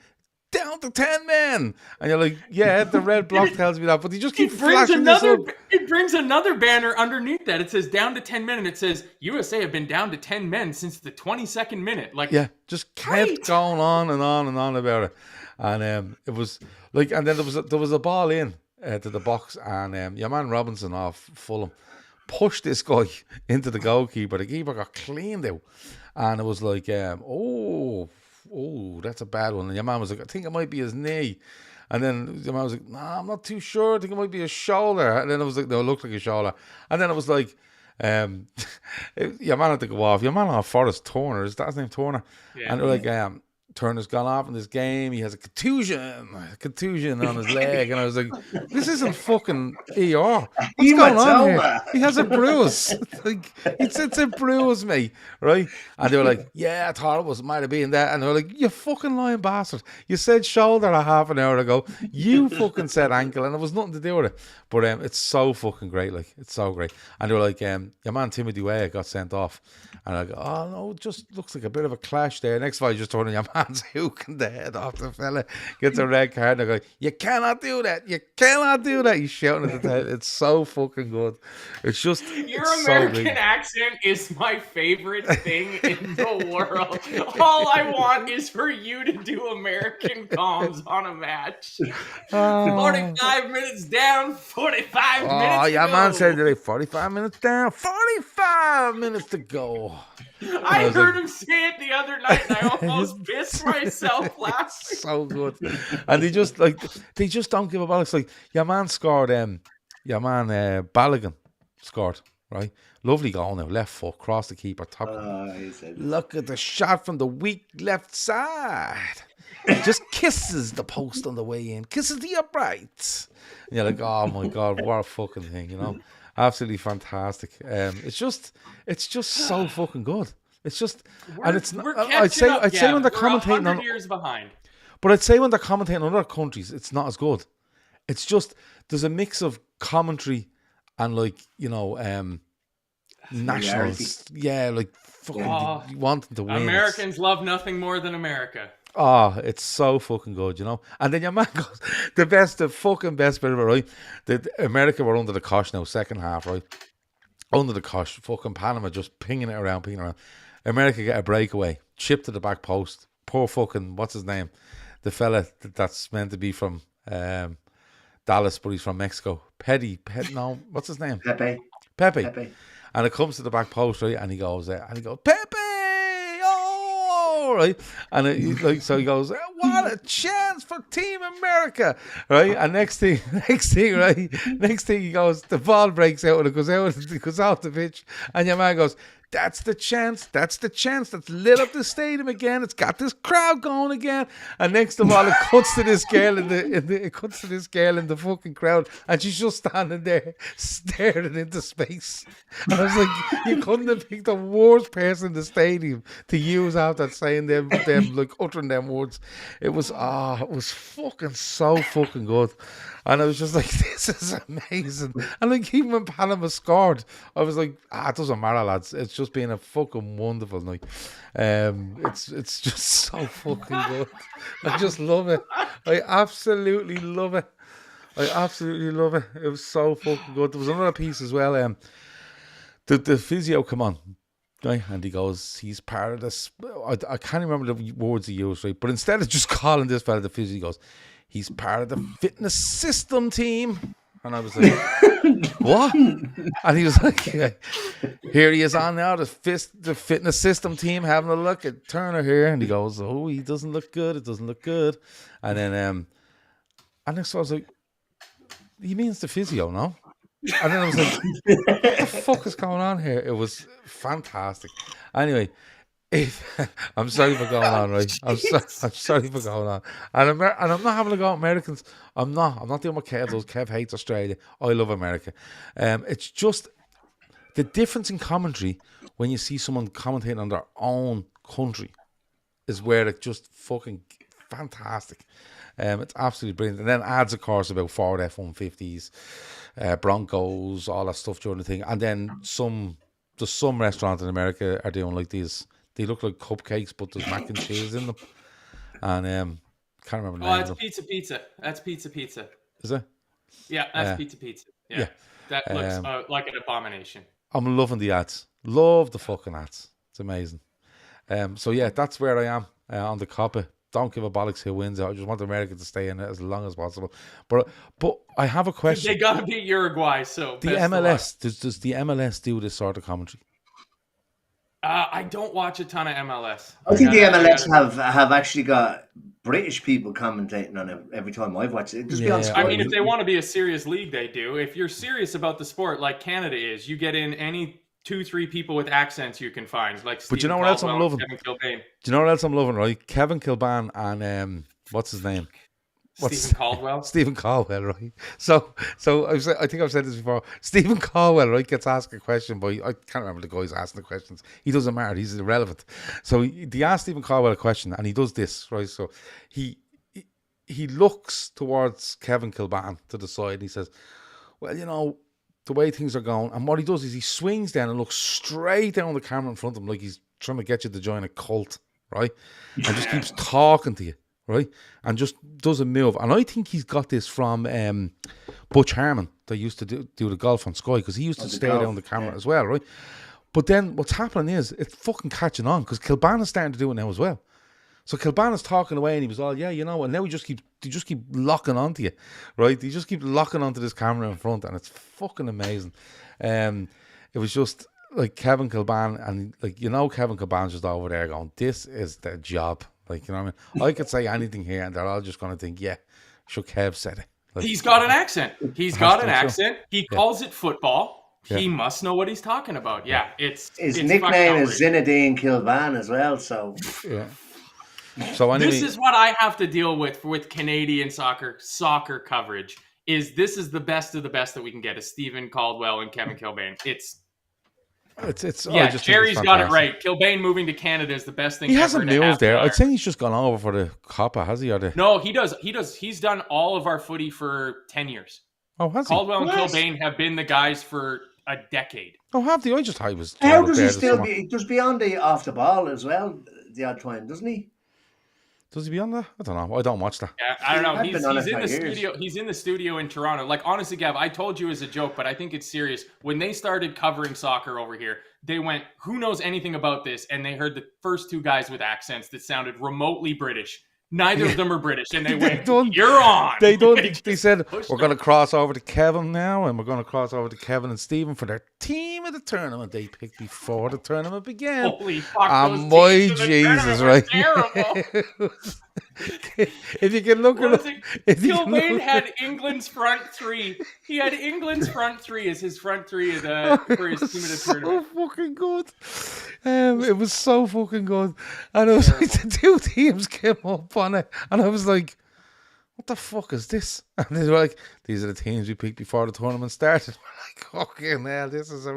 Speaker 1: Down to 10 men, and you're like, yeah, the red block tells me that, but they just keep flashing this up.
Speaker 3: It brings another banner underneath that. It says down to 10 men, and it says USA have been down to 10 men since the 22nd minute. Like,
Speaker 1: yeah, just kept going on and on and on about it, and it was like, and then there was a ball in to the box, and your man Robinson off Fulham pushed this guy into the goalkeeper. The keeper got cleaned out, and it was like, oh, that's a bad one. And your man was like, I think it might be his knee. And then your man was like, nah, I'm not too sure. I think it might be his shoulder. And then it was like, no, it looked like a shoulder. And then it was like, your man had to go off. Your man on Forrest Turner, is that his name, Turner? Yeah. And they're like, Turner's gone off in this game. He has a contusion on his leg. And I was like, this isn't fucking ER. What's going on here? He has a bruise. Like, it's a bruise, mate. Right? And they were like, yeah, I thought it might have been that. And they were like, you fucking lying bastard. You said shoulder a half an hour ago. You fucking said ankle. And it was nothing to do with it. But it's so fucking great. Like, it's so great. And they were like, your man Timothy Weah got sent off. And I go, oh no, it just looks like a bit of a clash there. Next fight, just turning your man's hooking the head off the fella, gets a red card. And I go, you cannot do that. You cannot do that. He's shouting at the head. It's so fucking good. It's just
Speaker 3: your American accent is my favorite thing in the world. All I want is for you to do American comms on a match. 45 minutes down, 45 minutes. Oh,
Speaker 1: your man said today, 45 minutes down, 45 minutes to go.
Speaker 3: I heard him say it the other night, and I almost pissed myself laughing.
Speaker 1: So good, and they just don't give a bollocks. Like your man scored, Balogun scored, right? Lovely goal now, left foot, cross the keeper, top. Look at the shot from the weak left side. Just kisses the post on the way in, kisses the upright. And you're like, oh my god, what a fucking thing, you know. Absolutely fantastic. It's just so fucking good. It's just, and it's. I'd say when they're commentating on
Speaker 3: years behind,
Speaker 1: but I'd say when they're commentating on other countries, it's not as good. It's just there's a mix of commentary and like nationals, like fucking wanting to win.
Speaker 3: Americans love nothing more than America.
Speaker 1: Oh, it's so fucking good, you know. And then your man goes, the fucking best bit of it, right? America were under the cosh now, second half, right? Under the cosh, fucking Panama just pinging it around. America get a breakaway, chip to the back post. Poor fucking, what's his name? The fella that's meant to be from Dallas, but he's from Mexico. No, what's his name? Pepe. And it comes to the back post, right? And he goes, Pepe! Right, and so he goes, what a chance for Team America, right? And next thing he goes, the ball breaks out and it goes off the pitch, and your man goes, that's the chance that's lit up the stadium again. It's got this crowd going again. And next of all, it cuts to this girl in the fucking crowd, and she's just standing there staring into space. And I was like, you couldn't have picked the worst person in the stadium to use after saying them like uttering them words. It was fucking so fucking good. And I was just like, this is amazing. And like, even when Panama scored, I was like, it doesn't matter, lads. It's just been a fucking wonderful night. It's just so fucking good. I just love it. I absolutely love it. It was so fucking good. There was another piece as well. The physio come on, right? And he goes, he's part of this. I can't remember the words he used, right? But instead of just calling this fella the physio, he goes, he's part of the fitness system team. And I was like, what? And he was like, here he is on now, the fitness system team, having a look at Turner here. And he goes, oh, he doesn't look good. It doesn't look good. And then, so I was like, he means the physio, no? And then I was like, what the fuck is going on here? It was fantastic. Anyway, I'm sorry for going on, right? I'm sorry for going on. And I'm not having a go at Americans. I'm not doing what Kev does. Kev hates Australia. I love America. It's just the difference in commentary when you see someone commentating on their own country is where it's just fucking fantastic. It's absolutely brilliant. And then adds, of course, about Ford F-150s, Broncos, all that stuff during the thing. And then some restaurants in America are doing like these. They look like cupcakes, but there's mac and cheese in them. And can't remember the name.
Speaker 3: Oh, it's pizza. That's pizza.
Speaker 1: Is it?
Speaker 3: Yeah, that's pizza. Yeah. That looks like an abomination.
Speaker 1: I'm loving the ads. Love the fucking ads. It's amazing. So yeah, that's where I am on the Copa. Don't give a bollocks who wins it. I just want America to stay in it as long as possible. But I have a question.
Speaker 3: They gotta beat Uruguay, so
Speaker 1: the MLS does the MLS do this sort of commentary?
Speaker 3: I don't watch a ton of MLS.
Speaker 2: I think the MLS have actually got British people commentating on it every time I've watched it. Just be on Sky.
Speaker 3: I mean, if they want to be a serious league, they do. If you're serious about the sport, like Canada is, you get in any 2-3 people with accents you can find, like
Speaker 1: But you
Speaker 3: Stephen
Speaker 1: know what else I'm
Speaker 3: Caldwell and
Speaker 1: loving?
Speaker 3: Kevin Kilbane.
Speaker 1: Do you know what else I'm loving, right? Kevin Kilbane and what's his name?
Speaker 3: Stephen Caldwell.
Speaker 1: Stephen Caldwell, right? So I think I've said this before. Stephen Caldwell, right, gets asked a question by, I can't remember the guys asking the questions. He doesn't matter. He's irrelevant. So they ask Stephen Caldwell a question, and he does this, right? So he looks towards Kevin Kilbane to the side, and he says, "Well, you know, the way things are going," and what he does is he swings down and looks straight down the camera in front of him, like he's trying to get you to join a cult, right? And just keeps talking to you. Right, and just doesn't move. And I think he's got this from Butch Harmon, that used to do the golf on Sky, because he used to stare down the camera as well, right? But then what's happening is it's fucking catching on, because Kilbane is starting to do it now as well. So Kilbane is talking away, and he was all, yeah, you know, and now they just keep locking onto you, right? They just keep locking onto this camera in front, and it's fucking amazing. It was just like Kevin Kilbane, and like, you know, Kevin Kilbane's just over there going, this is their job. Like, you know what I mean? I could say anything here, and they're all just going to think, yeah, sure, Kev said it. Like,
Speaker 3: He's got an accent. He's got an accent. He calls it football.
Speaker 1: Yeah.
Speaker 3: He must know what he's talking about. Yeah,
Speaker 2: his
Speaker 3: it's
Speaker 2: nickname is Zinedine Kilbane as well. So
Speaker 1: yeah. So anyway,
Speaker 3: this is what I have to deal with Canadian soccer coverage. This is the best of the best that we can get. Is Stephen Caldwell and Kevin Kilbane. It's yeah, Jerry's got it right. Kilbane moving to Canada is the best thing.
Speaker 1: He hasn't moved there. I'd
Speaker 3: say
Speaker 1: say he's just gone over for the Coppa, has he?
Speaker 3: No, he does. He's done all of our footy for 10 years.
Speaker 1: Oh, has he?
Speaker 3: Caldwell and Kilbane have been the guys for a decade.
Speaker 1: Oh, have they? I just thought he was.
Speaker 2: How does he still be? He does beyond the off the ball as well, the odd time, doesn't he?
Speaker 1: Does he be on that? I don't know. I don't watch that.
Speaker 3: Yeah, I don't know.
Speaker 2: I've
Speaker 3: He's
Speaker 2: been on it
Speaker 3: in
Speaker 2: for
Speaker 3: the
Speaker 2: years.
Speaker 3: studio. He's in the studio in Toronto. Like, honestly, Gav, I told you as a joke, but I think it's serious. When they started covering soccer over here, they went, "Who knows anything about this?" And they heard the first two guys with accents that sounded remotely British. Neither of them are British, and they went, "You're on."
Speaker 1: They said, "We're going to cross over to Kevin now, and we're going to cross over to Kevin and Stephen for their team of the tournament they picked before the tournament began."
Speaker 3: Holy fuck!
Speaker 1: And my Jesus, right?
Speaker 3: Terrible.
Speaker 1: If you can look at it,
Speaker 3: Kilbane had England's front three. He had England's front three as his front three for his team of the tournament.
Speaker 1: So fucking good. It was so fucking good, and it was like the two teams came up on it, and I was like, "What the fuck is this?" And they were like, "These are the teams we picked before the tournament started." We're like, "Fucking hell, this is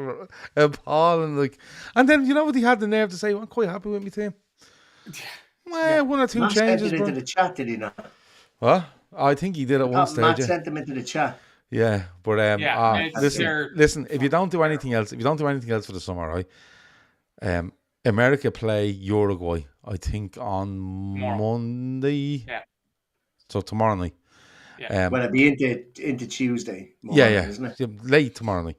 Speaker 1: appalling!" Like, and then you know what he had the nerve to say? "I'm quite happy with my team." Well, one or two
Speaker 2: Matt
Speaker 1: changes.
Speaker 2: sent it into the chat, did he not?
Speaker 1: What? I think he did at one stage.
Speaker 2: Matt sent them into the chat.
Speaker 1: Yeah, but
Speaker 3: listen.
Speaker 1: Listen. If you don't do anything else, for the summer, right? America play Uruguay, I think, on Monday.
Speaker 3: Yeah.
Speaker 1: So tomorrow night.
Speaker 3: Yeah.
Speaker 2: Well, it'll be into Tuesday morning,
Speaker 1: Yeah.
Speaker 2: isn't it?
Speaker 1: Yeah, late tomorrow night.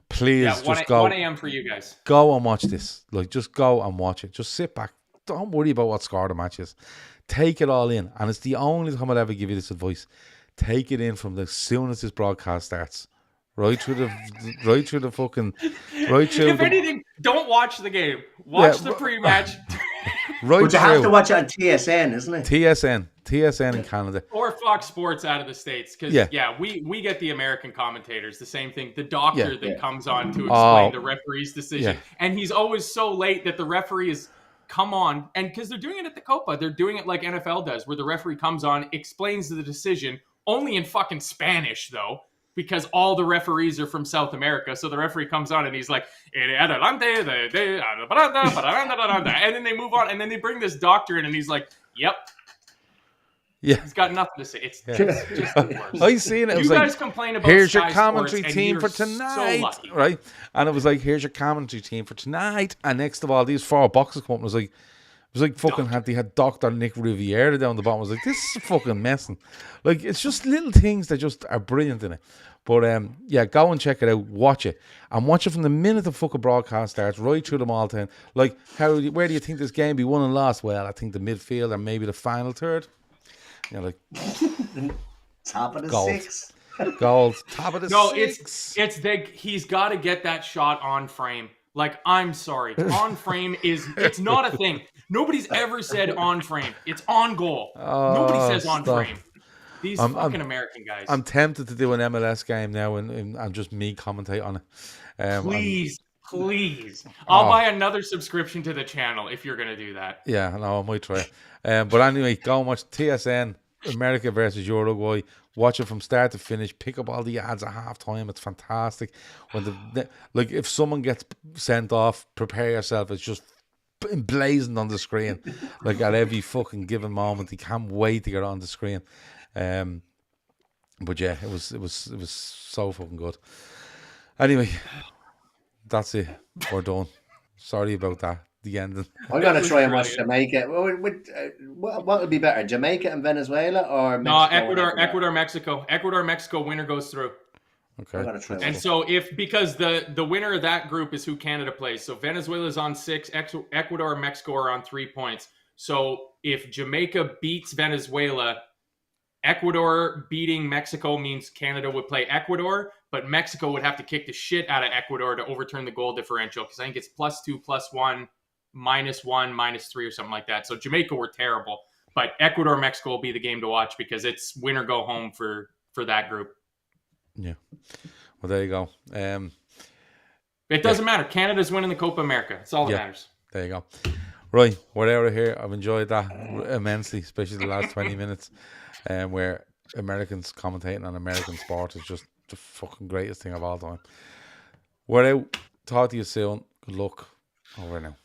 Speaker 1: Please, just go.
Speaker 3: 1 a.m. for you guys.
Speaker 1: Go and watch this. Like, just go and watch it. Just sit back. Don't worry about what score the match is. Take it all in. And it's the only time I'll ever give you this advice. Take it in from as soon as this broadcast starts. Right through the fucking...
Speaker 3: If anything, don't watch the game. Watch the pre-match.
Speaker 2: But you have to watch it on TSN, isn't it?
Speaker 1: TSN in Canada.
Speaker 3: Or Fox Sports out of the States. Because, we get the American commentators. The same thing. The doctor that comes on to explain the referee's decision. Yeah. And he's always so late that the referee is... come on, and because they're doing it at the Copa, they're doing it like NFL does, where the referee comes on, explains the decision, only in fucking Spanish, though, because all the referees are from South America, so the referee comes on and he's like, and then they move on, and then they bring this doctor in, and he's like, yep.
Speaker 1: Yeah.
Speaker 3: He's got nothing to say. It's just the worst.
Speaker 1: I seen it. It was
Speaker 3: you guys
Speaker 1: like,
Speaker 3: complain about
Speaker 1: here's
Speaker 3: Sky
Speaker 1: your commentary
Speaker 3: Sports,
Speaker 1: team for tonight, right? And it was like, here's your commentary team for tonight. And next of all, these 4 boxes come up. It was like fucking they had Dr. Nick Riviera down the bottom. I was like, this is fucking messing. Like, it's just little things that just are brilliant in it. But go and check it out. Watch it. And watch it from the minute the fucking broadcast starts, right through them all time. Like, where do you think this game be won and lost? Well, I think the midfield or maybe the final third. You know, like
Speaker 2: top of the
Speaker 1: gold.
Speaker 2: 6.
Speaker 1: Gold. Top of the 6.
Speaker 3: He's got to get that shot on frame. Like, I'm sorry. On frame it's not a thing. Nobody's ever said on frame. It's on goal. Nobody says on frame. These fucking American guys.
Speaker 1: I'm tempted to do an MLS game now and just me commentate on it.
Speaker 3: Please. I'll
Speaker 1: Oh.
Speaker 3: buy another subscription to the channel if you're going to do that.
Speaker 1: Yeah, no, I might try. But anyway, go and watch TSN, America versus Uruguay. Watch it from start to finish. Pick up all the ads at halftime. It's fantastic. Like if someone gets sent off, prepare yourself. It's just emblazoned on the screen, like at every fucking given moment. You can't wait to get on the screen. But yeah, it was so fucking good. Anyway, that's it. We're done. Sorry about that. The ending.
Speaker 2: I'm gonna try and watch Jamaica. What would be better, Jamaica and Venezuela, or Mexico?
Speaker 3: No, Ecuador, Mexico. Ecuador, Mexico. Winner goes through.
Speaker 1: Okay.
Speaker 2: I'm gonna try.
Speaker 3: And so because the winner of that group is who Canada plays. So Venezuela's on 6, Ecuador and Mexico are on 3 points. So if Jamaica beats Venezuela, Ecuador beating Mexico means Canada would play Ecuador, but Mexico would have to kick the shit out of Ecuador to overturn the goal differential, because I think it's +2, +1, -1, -3 or something like that. So Jamaica were terrible, but Ecuador, Mexico will be the game to watch because it's win or go home for that group.
Speaker 1: Yeah. Well, there you go.
Speaker 3: It doesn't matter. Canada's winning the Copa America. That's all that matters.
Speaker 1: There you go. Right, we're out of here. I've enjoyed that immensely, especially the last 20 minutes, where Americans commentating on American sport is just the fucking greatest thing of all time. We're out. Talk to you soon. Good luck. Over now.